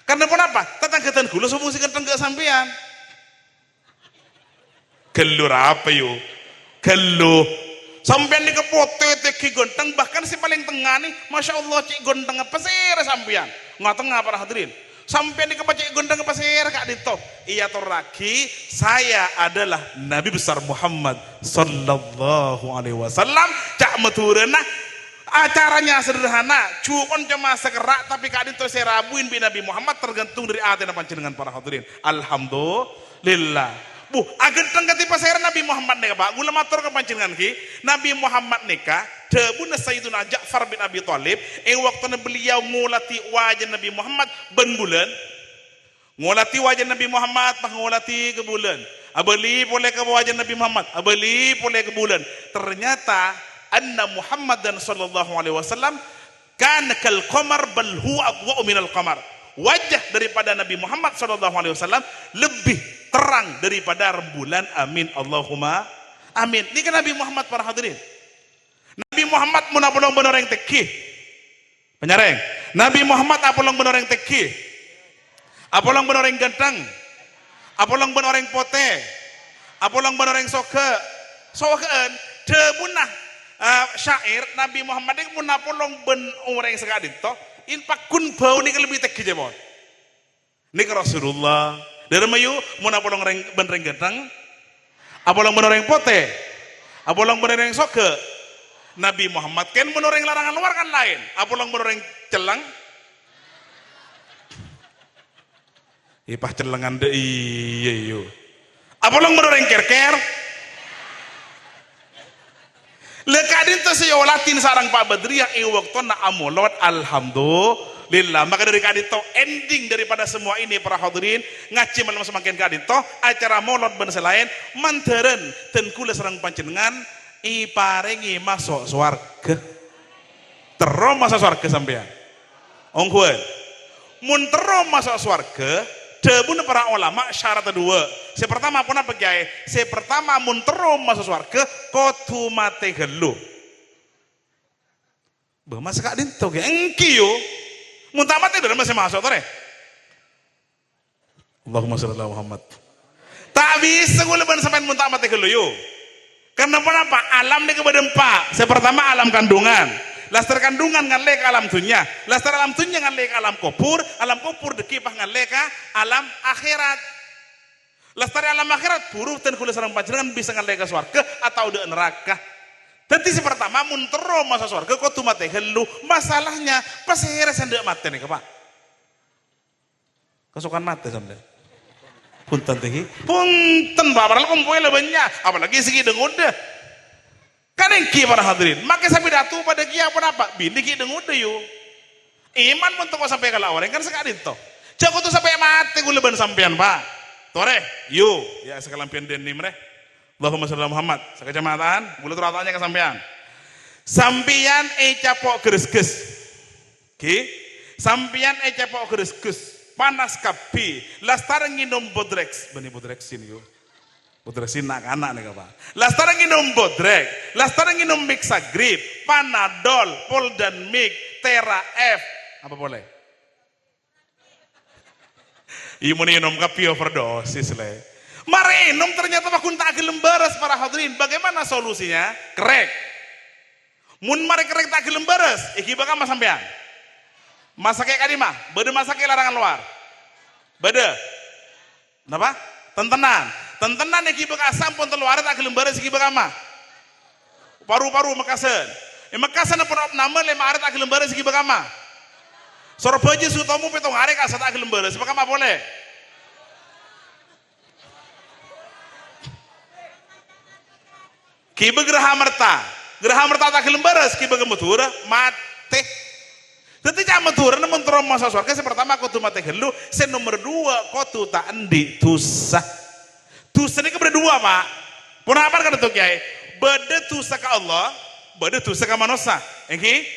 Speaker 1: Karena apa? Tetang ke ten kulit semua sih keteng ke sampean. Kelur apa yo? Kelur. Sampean nih ke pote teki gonteng bahkan si paling tengah nih, masya Allah cik gonteng apa sih sampean? Nggak tengah para hadirin. Sampean nih ke cik gonteng apa sih kak Dito? Iya toraki, saya adalah Nabi besar Muhammad sallallahu alaihi wasallam. Cak maturena. Acaranya sederhana, cuman cuma sekerak tapi kadin terus saya rabuin bi Nabi Muhammad tergantung dari aten panjenengan para hadirin. Alhamdulillah. Bu, agen tenggati pasir Nabi Muhammad nika Pak. Gula matur ke panjenengan ki, Nabi Muhammad nika debuna Sayyiduna Ja'far bin Abi Thalib ing waktuna beliau ngulati wajah Nabi Muhammad ben bulan. Ngulati wajah Nabi Muhammad pak ngulati ke bulan. Abeli boleh ke wajah Nabi Muhammad, abeli boleh ke bulan. Ternyata anna Muhammadan sallallahu alaihi wasallam kana kal qamar bal huwa adwa'u minal qamar. Wajah daripada Nabi Muhammad sallallahu alaihi wasallam lebih terang daripada rembulan. Amin Allahumma amin. Ini kan Nabi Muhammad para hadirin. Nabi Muhammad mun apolong benoreng teki. Penyareng. Nabi Muhammad apolong benoreng teki. Apolong benoreng ganteng. Apolong benoreng pote. Apolong benoreng soke. Sokeun debunah syair Nabi Muhammad ini munapolong ben orang sekadin toh inpak kun bau ni lebih tek jemon ni Rasulullah dari mayu munapolong ben reng gentang apolong ben orang pote apolong ben orang soke Nabi Muhammad kan ben orang larangan luar kan lain apolong ben orang celang ipah celengan de iya yo apolong ben orang kerker lekadin tuh latin sarang Pak Badri yang waktu na amulot alhamdulillah. Maka dari kadin to ending daripada semua ini para hadirin ngaji malam semakin kadin to acara molot ben selain manteren ten kula sareng panjenengan iparengi masuk swarga. Tero masuk swarga sampean. Ongkuan. Mun tero masuk swarga debun para ulama syarat kedua. Si pertama pun apa kiai? Si pertama mun tero masuk swarga kudu mate gelu. Bah masa kak dinto ge engki yo. Mun tak mate udah masih masuk tore. Allahumma shalli ala Muhammad. Tak bisa gue leban sampai mun tak mate gelu yo. Karena apa? Alam ni kebedempa. Si pertama alam kandungan. Lastar kandungan ngalek alam dunia, lastar alam dunia ngalek alam kubur dekipah ngalek alam akhirat. Lastar alam akhirat buruh ten kula sareng panjenengan bisa ngalek swarga atau de neraka. Dadi si pertama mun tero masa swarga kudu mate helu. Masalahnya pas here sendek mate nih Pak. Kesukaan mate sampean. Punten teh. Punten Pak, padahal kumpoe banyak, apalagi segi dengude. Kanengki para hadirin, maka sampai datu pada kia apa? Bini ki dengun deh yo. Iman pun tuh sampai kalau orang kan sekali toh. Jago tuh sampai mati gue leban sampean Pak. Tore, yo, ya sekalampian denim reh. Allahumma sholli ala Muhammad. Sekecamatan, mulut ratanya ke sampean. Sampian capok geres-ges. Ki, sampian capok geres-ges. Panas kapi, lastar nginum bodrex, bani bodrex ini yo. Bodrex ini anak nih Pak. Lastar nginum bodrex, lastar nginum Mixagrip, Panadol, Poldan Mix, Tera F, apa boleh? Imun minum kapi overdosis le. Mari minum ternyata bakun tak gelem beres para hadirin. Bagaimana solusinya? Kerek. Mun mari kerek tak gelem beres, iki bakal mas sampean. Masake kadimah, bede masake larangan luar. Bede. Napa? Tentenan. Tentenan yang kibek asam pun teluaret ak lembaran segi bekama. Paru-paru mekasen. Mekasen pun nama lima aret ak lembaran segi bekama. Sorobaji sutomu petong hari kasat ak lembaran sebekama boleh. Kibek geraha merta tak lembaran segi bekamutura mate. Ketika matur namun terus masa surga pertama kau tu mati gelu, nomor 2 kau tu tak endi tusah. Tusah ini berdua pak. Pun apa kan itu kiai? Beda tusah ke Allah, beda tusah ke manusia. Engki,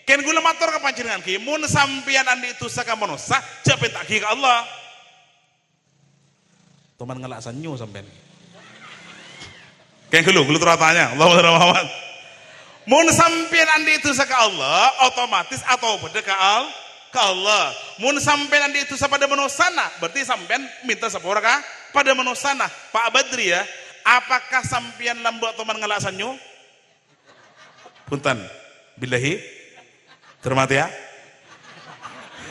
Speaker 1: ken gula matur ke panjenengan ki, mun sampian andi tusah ke manusia, cepet tak ke Allah. Teman ngelak sanyu sampean. Ken gulu teratanya, Allah Muhammad. Mun sampean andi itu ke Allah, otomatis atau beda ke Allah. Mun sampean andi itu pada manusana, berarti sampean minta sepura ka pada manusana. Pak Badri ya, apakah sampean lambok teman ngelasannya? Punten, billahi, termati ya.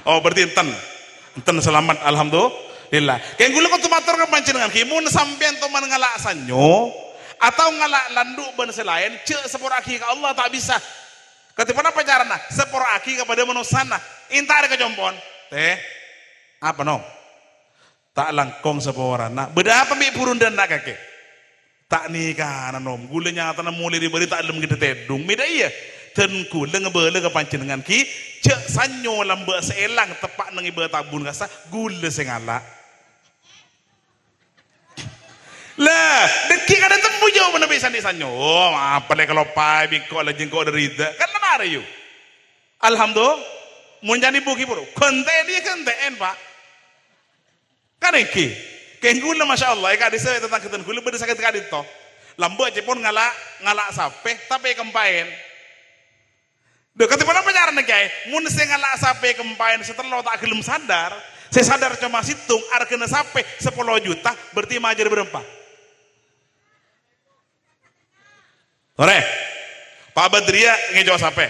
Speaker 1: Oh berarti enten selamat, alhamdulillah. Kayak gula kau tuh matur ke panjenengan, mun sampean teman ngelasannya. Atau ngalak landuk ben selain cek sepura aki ke Allah tak bisa. Ketipana apa carana? Sepura aki kepada manusana. Intar ke jompon. Teh apa no? Tak langkong sepura nak. Beda apa mi purun dan nak kakek? Tak nikah nanom. Gulanya atana mulai diberi tak lem kita tedung. Mida iya. Dan gula ngebele ke panjenengan ki. Cek sanyo lambe seelang tepak nengi tabun kasa gula sengala. Lah, deki kada tembu jauh mana bisa disanyo. Oh, apa le kalau pai biko la jengko derita. Kan mana you? Alhamdulillah. Mun jani buki bro. Konten dia konten pak. Kan iki. Kenggula masya-Allah eka dise tentang keten gula beda sakit kadit to. Lambu aja pun ngalak sape tapi kempain. Duh ketipana penyaran kiai. Mun sing ngalak sape kempain setelah tak gelem sadar. Saya sadar cuma situng arkena sape 10 juta berarti majer berempat. Ore, Pak Badria ngejawa sampai,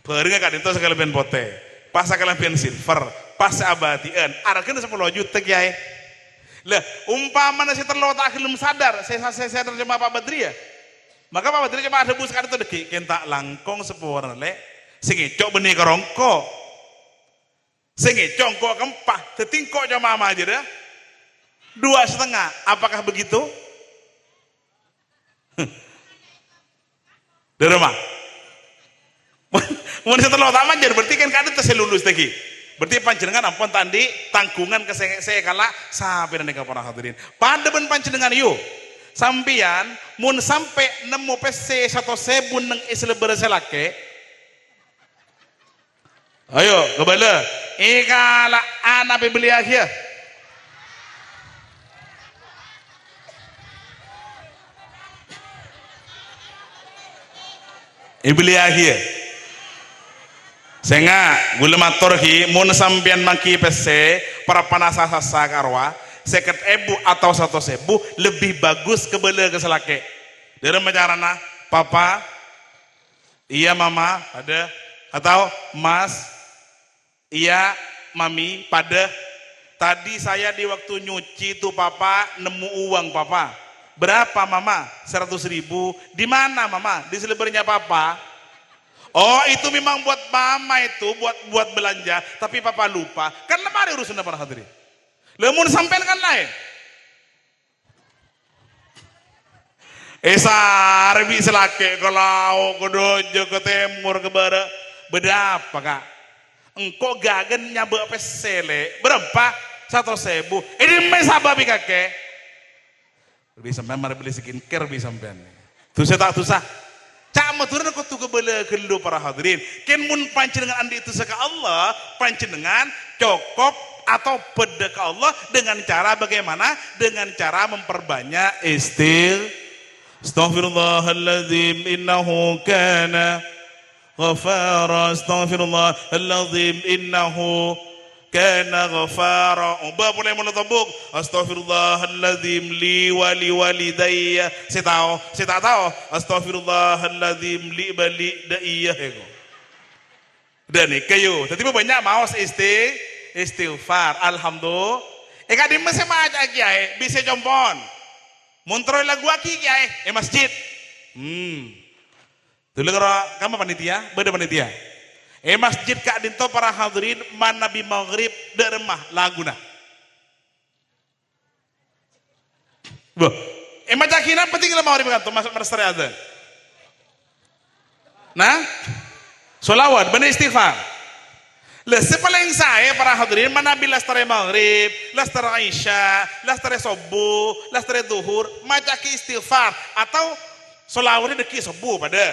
Speaker 1: peringat kan itu sekali pen pote, pas sekali pen silver, pas abadian, arahkan 10 juta kiai. Lah, umpama nasi terlalu tak belum sadar, saya terjemah Pak Badria, maka Pak Badria cuma ada buskan itu deki, kentak langkong sepuluh le, sengicok benih kerongko, sengicok kok kempah, tetingkok cuma mama aja dah, 2,5, apakah begitu? Di rumah. Mun setelah utama jadi berarti kan kada teh lulus lagi. Berarti panjenengan ampun tandi tanggungan ke saya kala sampai nanti para hadirin. Pada ben panjenengan yuk. Sampian mun sampai nemu PC 1.000 nang isle berselake. Ayo kebala. Ikala anak beli akhir. Ibli akhir. Senga gula matur ki mun sampean maki PC para panasasa karwa 50.000 atau 100.000 lebih bagus kebele ke selake. Dari macarana papa iya mama ada atau mas iya mami pada tadi saya di waktu nyuci tuh papa nemu uang papa. Berapa mama? 100.000. Di mana mama? Di selebernya papa. Oh itu memang buat mama itu buat belanja, tapi papa lupa. Kan lemari urusan para hadirin. Lemun sampean kan lain. Sarbi selake kalau kodojo ke timur ke barat. Beda apa kak? Engkau gagan nyabe pesele. Berapa? 100.000. Ini mesababi kakek. Bisa sampean mari beli skincare bisa sampean. Tusah tak tusah. Cak maturan aku tuh kebele gelu para hadirin. Ken mun panjenengan andi itu saka Allah, panjenengan cukup atau beda ke Allah dengan cara bagaimana? Dengan cara memperbanyak Astaghfirullahaladzim innahu kana ghafara. Astaghfirullahaladzim innahu kana ghafara. Ubah boleh menutup. Astaghfirullahaladzim li wali walidayya. Saya tahu. Astaghfirullahaladzim li bali daiyah. Dan nih kayu, tapi banyak maos istighfar. Alhamdulillah. Eka di masih aja kiai, bisa jompon. Muntroy lagu aki kiai, masjid. Dulu kalau kamu panitia, beda panitia. Masjid kak dinto para hadirin man nabi maghrib de remah laguna. Boh, majakina penting lah maghrib kan tuh masuk merestari azan. Nah, solawat, benar istighfar. Sepaling saya para hadirin mana bila lastare maghrib, lastare isya, lastare subuh, lastare duhur, macaki istighfar atau solawatnya deki subuh pada,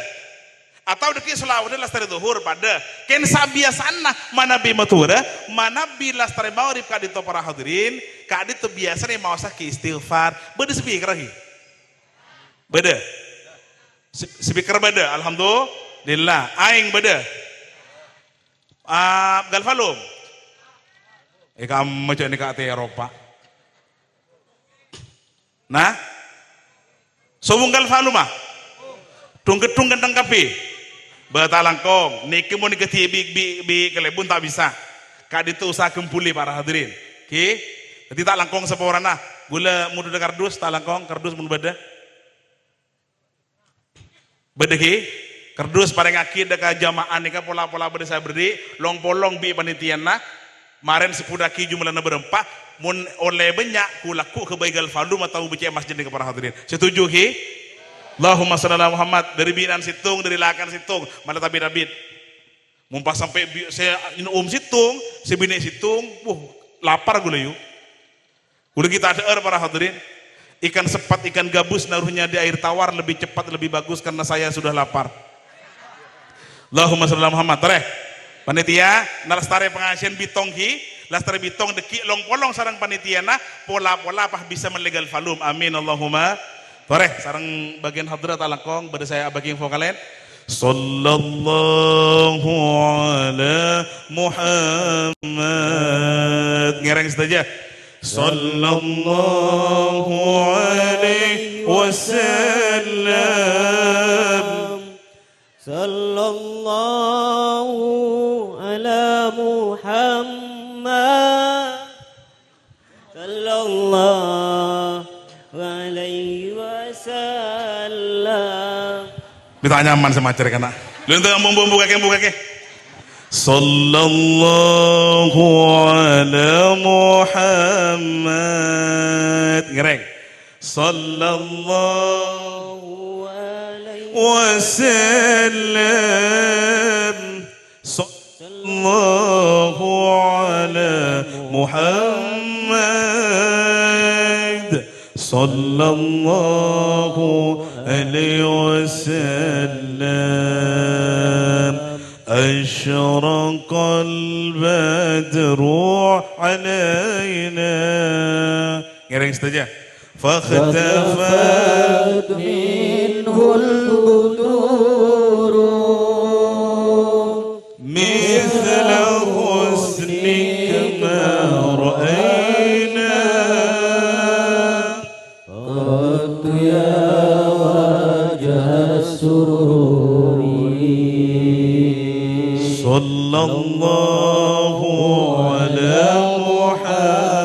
Speaker 1: atau deki solawatnya lastare duhur pada. Ken sabiasana mana bi matura, mana bila lastare maghrib kadi to para hadirin, kadi tu biasa nih mau saki istighfar, beda speaker lagi, beda, speaker beda, alhamdulillah. Lillah, aing beda. Galvalum. Kamu macam ni kat Eropa. Nah, sobung galvalum ah. Tungket tentang kafe. Betalangkong. Niki mau niketi bi kelebun tak bisa. Kak itu usaha kempuli para hadirin. Ki, jadi tak langkong seporang nah. Gula muda kardus tak langkong kardus mun beda. Beda ki. Kerdus paling akhir dekat jamaah nika pola-pola berdesa berdiri long polong bi panitiana maren sepudaki jumlah na berempat mun oleh banyak kulaku kebaigal fardum atau baca masjid nika para hadirin setuju ki Allahumma shalli ala Muhammad dari binan situng dari lakan situng mana tabid mumpas sampai saya situng sebini situng lapar gula yuk udah kita ada para hadirin ikan sepat ikan gabus naruhnya di air tawar lebih cepat lebih bagus karena saya sudah lapar. Allahumma shalli ala Muhammad. Tereh. Panitia nalastare pengasian bitong ki, lastare bitong deki long polong sarang panitia na pola-pola apa bisa melegal falum. Amin Allahumma. Tereh sarang bagian hadrat alangkong pada saya bagi info kalian. Sallallahu ala Muhammad. Ngereng saja. Sallallahu alaihi wasallam.
Speaker 3: Sallallahu ala Muhammad Sallallahu alaihi wasallam.
Speaker 1: Kita nyaman sama cari kana. Lu ente buka ke. Sallallahu ala Muhammad. Ngereng. Sallallahu wasallam sallallahu ala Muhammad sallallahu alaihi wasallam asyraqal badru alaina. Ngereng saja.
Speaker 3: فاختفت منه البدور
Speaker 1: مثل حسنك ما رأينا
Speaker 3: قد يا وجه السرور
Speaker 1: صلى الله على محمد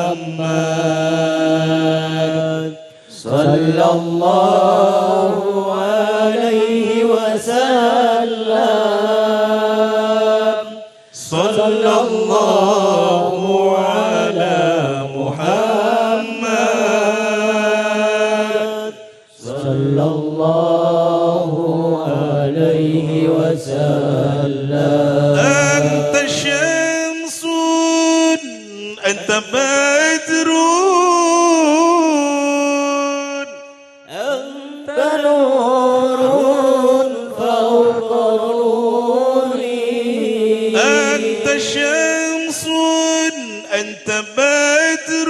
Speaker 3: صلى الله عليه وسلم
Speaker 1: صلى الله على محمد
Speaker 3: صلى الله عليه وسلم
Speaker 1: أنت شمس أنت بدر
Speaker 3: أنت نور فوق نوري
Speaker 1: أنت شمس أنت بدر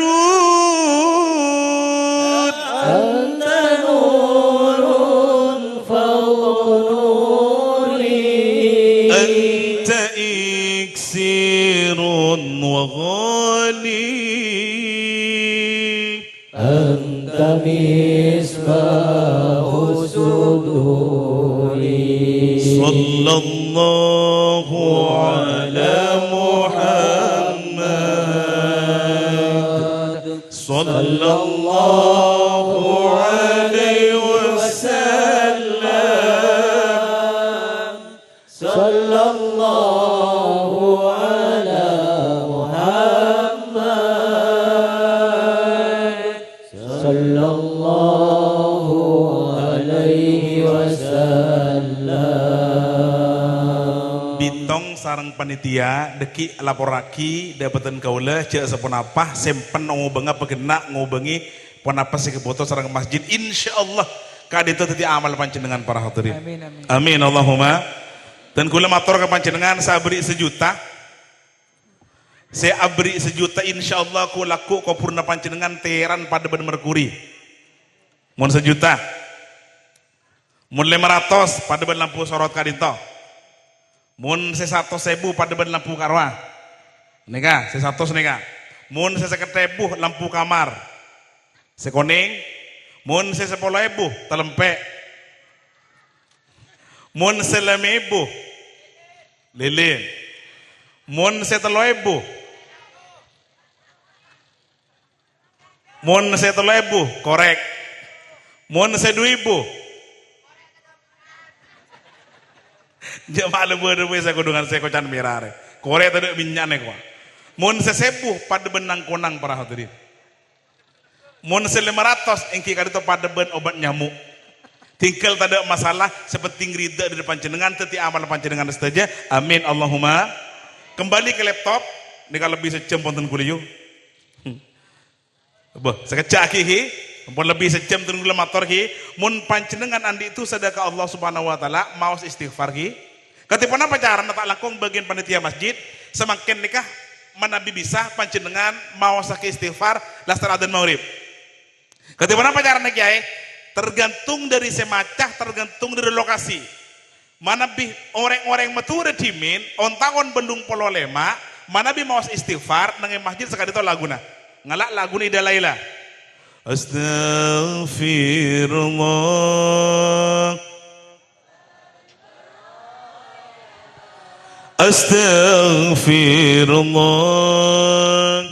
Speaker 3: أنت نور فوق نوري
Speaker 1: أنت إكسير وغالي Sallallahu ala Muhammad. Sallallahu alaihi wasallam.
Speaker 3: Sallallahu ala Muhammad. Sallallahu alaihi wasallam.
Speaker 1: Bitong sarang panitia deki laporaki dapatan kaula cek sepunapah sempen ngobenga pegena ngobengi punapa si keboto sarang masjid insyaallah kadito tadi amal panjenengan para hadirin.
Speaker 4: Amin amin.
Speaker 1: Amin Allahumma. Dan kula matur ke panjenengan saya beri sejuta. Saya beri sejuta insyaallah ku laku kopurna panjenengan teran pada ben merkuri. Mun sejuta. Mun 500 pada ben lampu sorot kadito. Mun 100.000 pada ben lampu karwa. Nika, 100 nika. Mun 50.000 lampu kamar. Sekoning. Mun 10.000 telempe. Mun 1.000 lilin. Mun 3.000. Mun 3.000 korek. Mun 2.000 jemaah lebu-lebu saya kudungan saya kocan mirare. Korea tadi minyaknya kuah. Mun 1.000 pada benang konang para hadirin. Mun 500 engki kadito pada ben obat nyamuk. Tinggal tak ada masalah seperti ngerida di depan jenengan teti amal panjenengan saja. Amin Allahumma. Kembali ke laptop. Ini kalau lebih sejam ponten kuliah. Sekejap ki. Pun lebih sejam tunggu motor ki. Mun panjenengan andi itu sedekah Allah Subhanahu wa taala maos istighfar ki. Ketika apa cara tak langkung bagian panitia masjid semakin nikah manabi bisa panjenengan maos istighfar lastar adzan maghrib. Ketika apa cara kiai? Tergantung dari semacah, tergantung dari lokasi. Manabi orang-orang metu redimin ontangon bendung pololema manabi maos istighfar nang masjid sekali itu laguna. Ngalak laguna ida laila. Astaghfirullah. Astaghfirullah.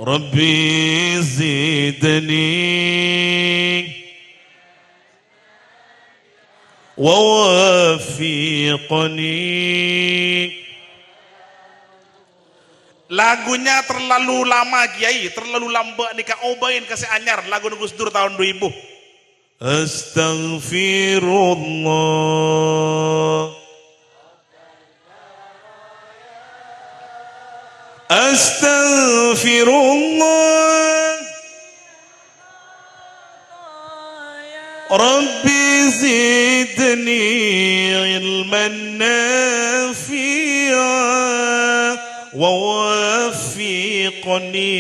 Speaker 1: Rabbi zidni wa wafiqni. Lagunya terlalu lama Kiai, terlalu lambat nikah obain kasih anyar lagu Gus Dur tahun 2000. Astaghfirullah. Astaghfirullah. Rabbi zidni ilman nafi'an wa wafiqni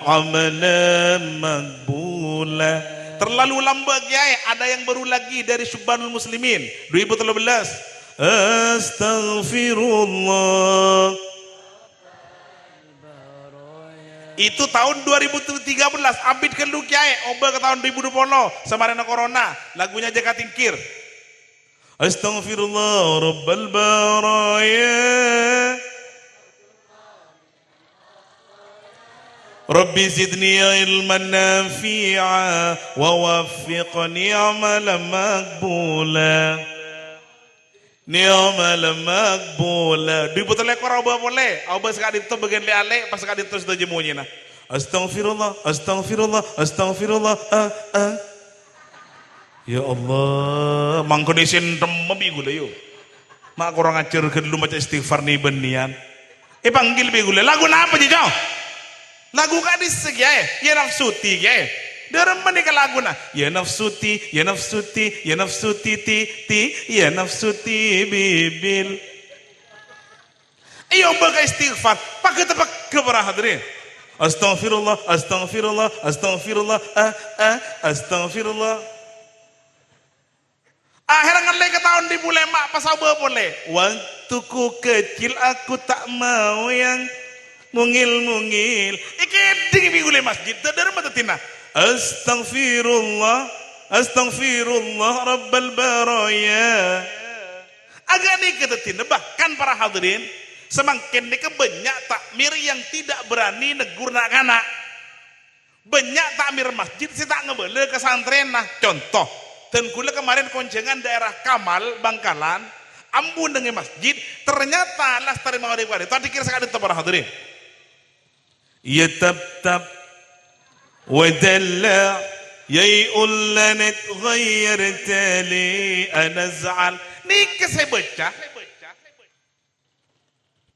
Speaker 1: amalan maqbula. Terlalu lambat Kiai, ada yang baru lagi dari Syubhanul Muslimin 2013. Astaghfirullah. Itu tahun 2013 abid kelu Kiai, oba ke tahun 2020 samarena corona, lagunya Jaka Tingkir. Astaghfirullah rabbal baraya. Rabbi zidni ilman nafi'a wa waffiqni amalan maqbula. Ni'mal maqbula. Diputar lekor oba boleh. Oba sekali itu bagian leale pas sekali itu sudah jemunya nah. Astaghfirullah, astaghfirullah, astaghfirullah. Ya Allah, mangko desin tembi gula yo. Mak kurang ajar ke dulu macam istighfar nih benian. Panggil be gula. Lagu apa je jauh? Lagu kadis ya, ya nafsuti ya. Dalam menikah lagu na, ya nafsuti, ya nafsuti, ya nafsuti ti, ya nafsuti bibil. Iyo bagai istighfar, pakai tepak kepada hadirin. Astaghfirullah, astaghfirullah, astaghfirullah, astaghfirullah. Akhirnya ngelai ke tahun di bulan mak pas apa boleh. Waktuku kecil aku tak mau yang mungil-mungil. Iki ding minggu le masjid dari mata tina. Astaghfirullah, astaghfirullah rabbal baraya. Agak nih ketetin, bahkan para hadirin semakin nih banyak takmir yang tidak berani negur anak-anak. Banyak takmir masjid sih tak ngebele ke santren. Nah contoh, tengkula kemarin koncengan daerah Kamal Bangkalan, ambun dengan masjid, ternyata lastari maghrib kali. Tadi kira sekali para hadirin. Ya tab ودلع يقول لنا اتغيرت ليه انا ازعل nih saya baca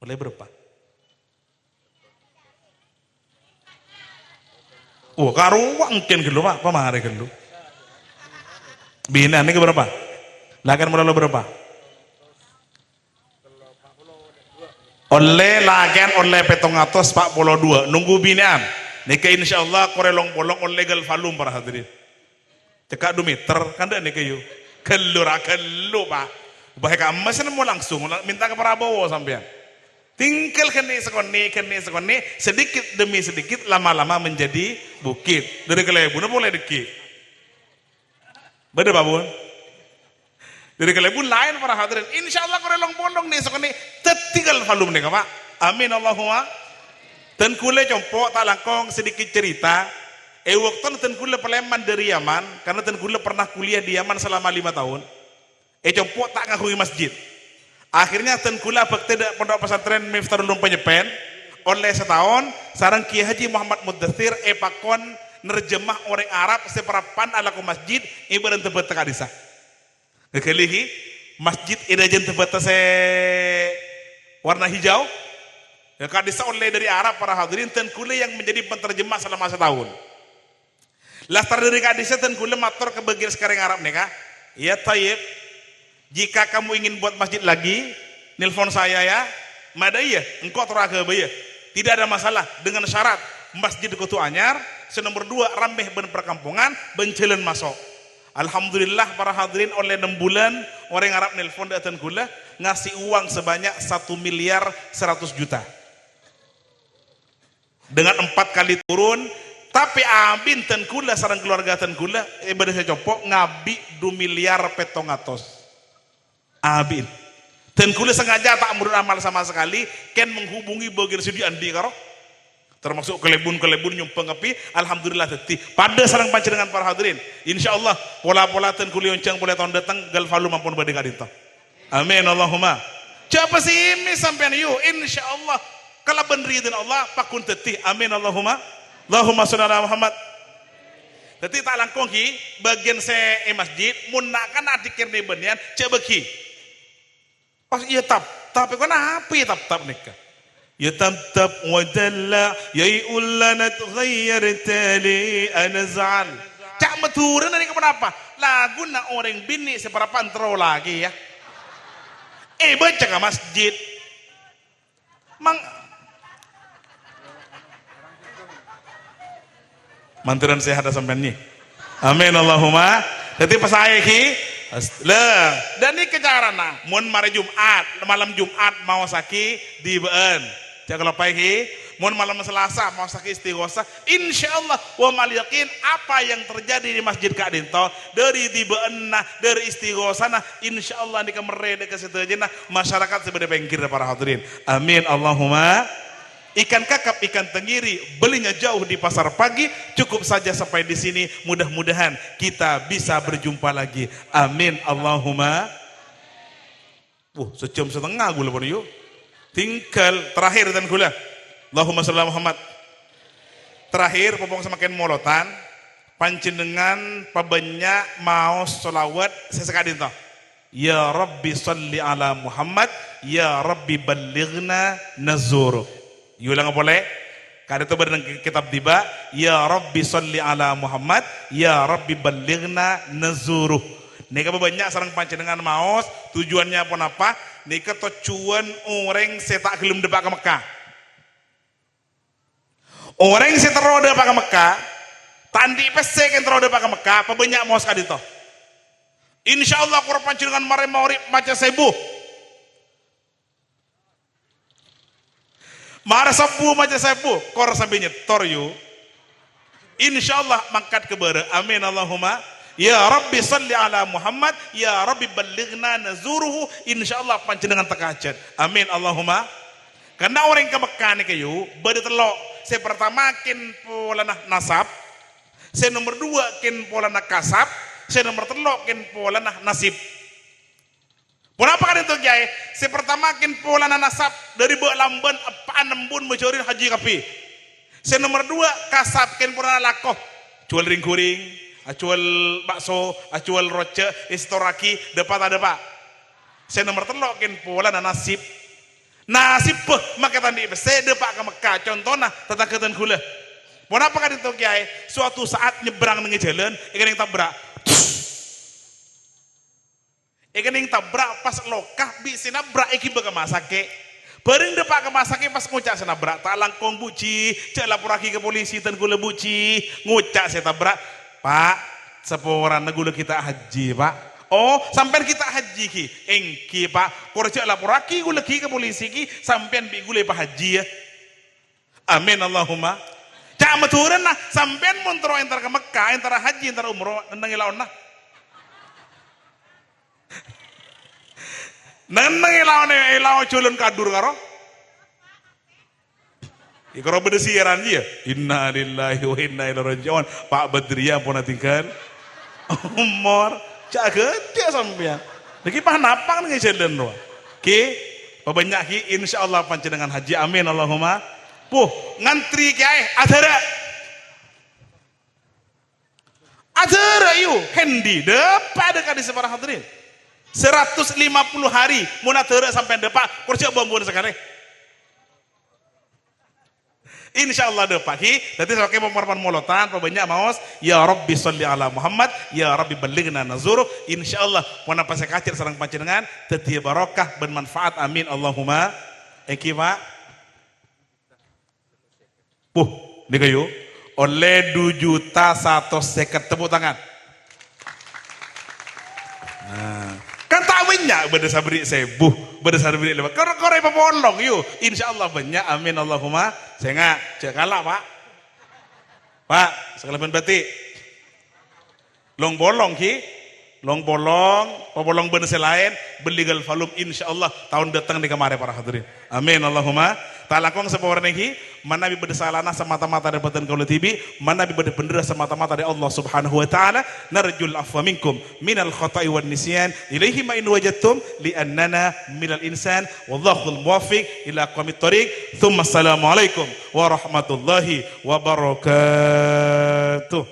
Speaker 1: oleh berapa? Oh karuang mungkin gitu pak, pamare gitu. Bina ini berapa? Lakan mulai berapa? Oleh lakan oleh 742 nunggu binaan. Nika insyaallah korelong bolong on legal falum para hadirin. Cekak 2 meter kan dak nika yuk. Kelur pak. Bahaya emas mau langsung minta ke Prabowo sampean. Tinggal kene sekone sedikit demi sedikit lama-lama menjadi bukit. Dari Kelebun boleh deki. Bener Pak Bun? Dari Kelebun lain para hadirin. Insyaallah korelong bolong nih sekone tinggal falum nika Pak. Amin Allahumma. Tengkule compok tak langkong sedikit cerita. Waktu tengkule peleman dari Yaman, karena tengkule pernah kuliah di Yaman selama 5 tahun. Compok tak ngakui masjid. Akhirnya tengkule tidak pondok pesantren Miftahul Ulum Penyepen. Oleh setahun, sarang Kiai Haji Muhammad Mudathir pakon nerjemah orang Arab seperapan ala ku masjid ibarat tebet tekadisa. Kekelihi masjid idajen tebet se warna hijau. Ya kadisa oleh dari Arab para hadirin tengkule yang menjadi penterjemah selama setahun. Lastar dari kadisa tengkule matur ke bagian sekarang Arab nih kak. Ya tayyib. Jika kamu ingin buat masjid lagi, nelpon saya ya. Madaya, engkau teraga bayar. Tidak ada masalah dengan syarat masjid Kutu Anyar. Senomor 2 rambeh ben perkampungan bencelen masuk. Alhamdulillah para hadirin oleh 6 bulan orang Arab nelpon dari tengkule ngasih uang sebanyak 1.100.000.000. Dengan 4 kali turun, tapi abin tengkula sarang keluarga tengkula ibadah saya copok ngabi 2 miliar petongatos. Abin tengkula sengaja tak menurut amal sama sekali, ken menghubungi bagian sudi andi karo, termasuk kelebun nyumpeng api. Alhamdulillah teti. Pada sarang panjenengan para hadirin, insyaallah pola-pola tengkula yoncang boleh tahun datang gal falu mampun badhe kadita. Amin Allahumma. Coba sih ini sampean yuk, insyaallah. Kalau benar izin Allah, pakun tetih. Amin Allahumma. Allahumma sholli ala Muhammad. Tetih tak langkong ki bagian saya masjid munakan adikir nih benian coba ki. Pas iya tapi kau napi tap nikah. Ya tap wadalla ya ulana tghayyart li anzal. Cak meturan ini kenapa? Lagu na orang bini seberapa antro lagi ya. Baca ke masjid. Manturan sehat sampai nih. Amin Allahumma. Jadi pas saya ki, dan ini kejarana. Mun mari Jumat, malam Jumat mau saki di beun. Jangan lupa ki. Mun malam Selasa mau saki istighosa. Insyaallah wa mal yakin apa yang terjadi di Masjid Kak Dinto dari di beun dari istighosa insyaallah di kamere ke situ aja masyarakat sebagai bengkir para hadirin. Amin Allahumma. Ikan kakap, ikan tenggiri belinya jauh di pasar pagi. Cukup saja sampai di sini. Mudah-mudahan kita bisa berjumpa lagi. Amin Allahumma. Secam setengah gula pun yuk. Tinggal terakhir dan gula. Allahumma sholli ala Muhammad. Terakhir popong semakin molotan. Panjenengan pabanyak mau sholawat sesekadin toh. Ya Rabbi sholli ala Muhammad. Ya Rabbi balighna nazuru. Yulang boleh? Kada itu berang kitab tiba. Ya Rabbi sholli ala Muhammad. Ya Rabbi balighna nazuruh. Nika banyak sarang panjenengan maos. Tujuannya pun apa? Nika tujuan orang setak gelem depak ke Mekah. Orang seteroda depak ke Mekah. Tandi pesek yang teroda depak ke Mekah. Apa banyak maos kadito? Insyaallah Quran panjenengan mare maurib maca sebuh. Mara sabu maca sabu kor sampai nyetor yu. insyaallah mangkat ke bara. Amin Allahumma. Ya Rabbi salli ala Muhammad, ya Rabbi ballighna nazuruhu, insyaallah panjenengan tekajat. Amin Allahumma. Karena orang ke Mekah nih kayu, bade telok. Saya pertama kin pola nasab, saya nomor 2 kin pola kasab, saya nomor 3 kin pola nasib. Kenapa kan itu kiai? Saya pertama kin pola nasab dari bak lamban apaan embun mencuri haji kapi. Saya nomor 2 kasab kin pola lakoh, jual ring kuring, jual bakso, jual roce, istoraki, depan ada pak. Saya nomor 3 kin pola nasib. Nasib maka tadi saya depak ke Mekah contohnya tentang ketan gula. Kenapa kan itu kiai? Suatu saat nyebrang dengan jalan, ikan yang tabrak. Ikan yang tabrak pas lokah bisa nabrak iki baga masake. Bareng depak ke masake pas ngucak saya nabrak. Tak langkong buci, cek lapor lagi ke polisi dan gula buci, ngucak saya tabrak. Pak, seporan gula kita haji pak. Oh, sampai kita haji ki, engki pak, korja lapor lagi gue lagi ke polisi ki, sampai bi gue lepas haji ya. Amin Allahumma. Cak maturan nah, sampai montro entar ke Mekah, entar haji, entar umroh, nendang ilaun nah. Nendang ilaun culun kadur karo. Ikro beda siaran dia. Inna lillahi wa inna ilaihi raji'un. Pak Badriya pun tinggal. Umur. Cak gede sampean. Lagi pah napang nih jalan doa. Ki, banyak ki insyaallah panjenengan haji. Amin Allahumma. Puh, ngantri kiai adara. Adara yuk, hendi depan dekat di separah hadirin. 150 hari mun adara sampai depan kerja bombon sekarang. Insyaallah deh pagi. Jadi saya pakai pemorban molotan, banyak maos. Ya Rabbi salli ala Muhammad, ya Rabbi ballighna nazuru. Insyaallah pun apa saya kacir sareng panjenengan, tetiya barokah bermanfaat. Amin Allahumma. Eki pak. Ini kayu. Oleh 2.150.000 tepuk tangan. Nah. Kan tawinnya berdasar beri sebuh, berdasar beri lewat. Kore pepolong yuk, insyaallah banyak. Amin Allahumma. Saya nggak cek kalah pak. Pak sekalian batik. Long bolong ki, long bolong, pepolong bener lain, beligal falum insyaallah tahun datang di kemarin para hadirin. Amin Allahumma. Talakong sepawarna ki, mana bi bersalana semata-mata dari badan kaula tibi, mana bi bener semata-mata dari Allah Subhanahu wa taala. Narjul afwa minkum minal khata'i wan nisyan ilaihi ma in wajadtum li annana minal insan wallahu muwaffiq ila aqwamit thoriq. Tsumma assalamu alaikum warahmatullahi wabarakatuh.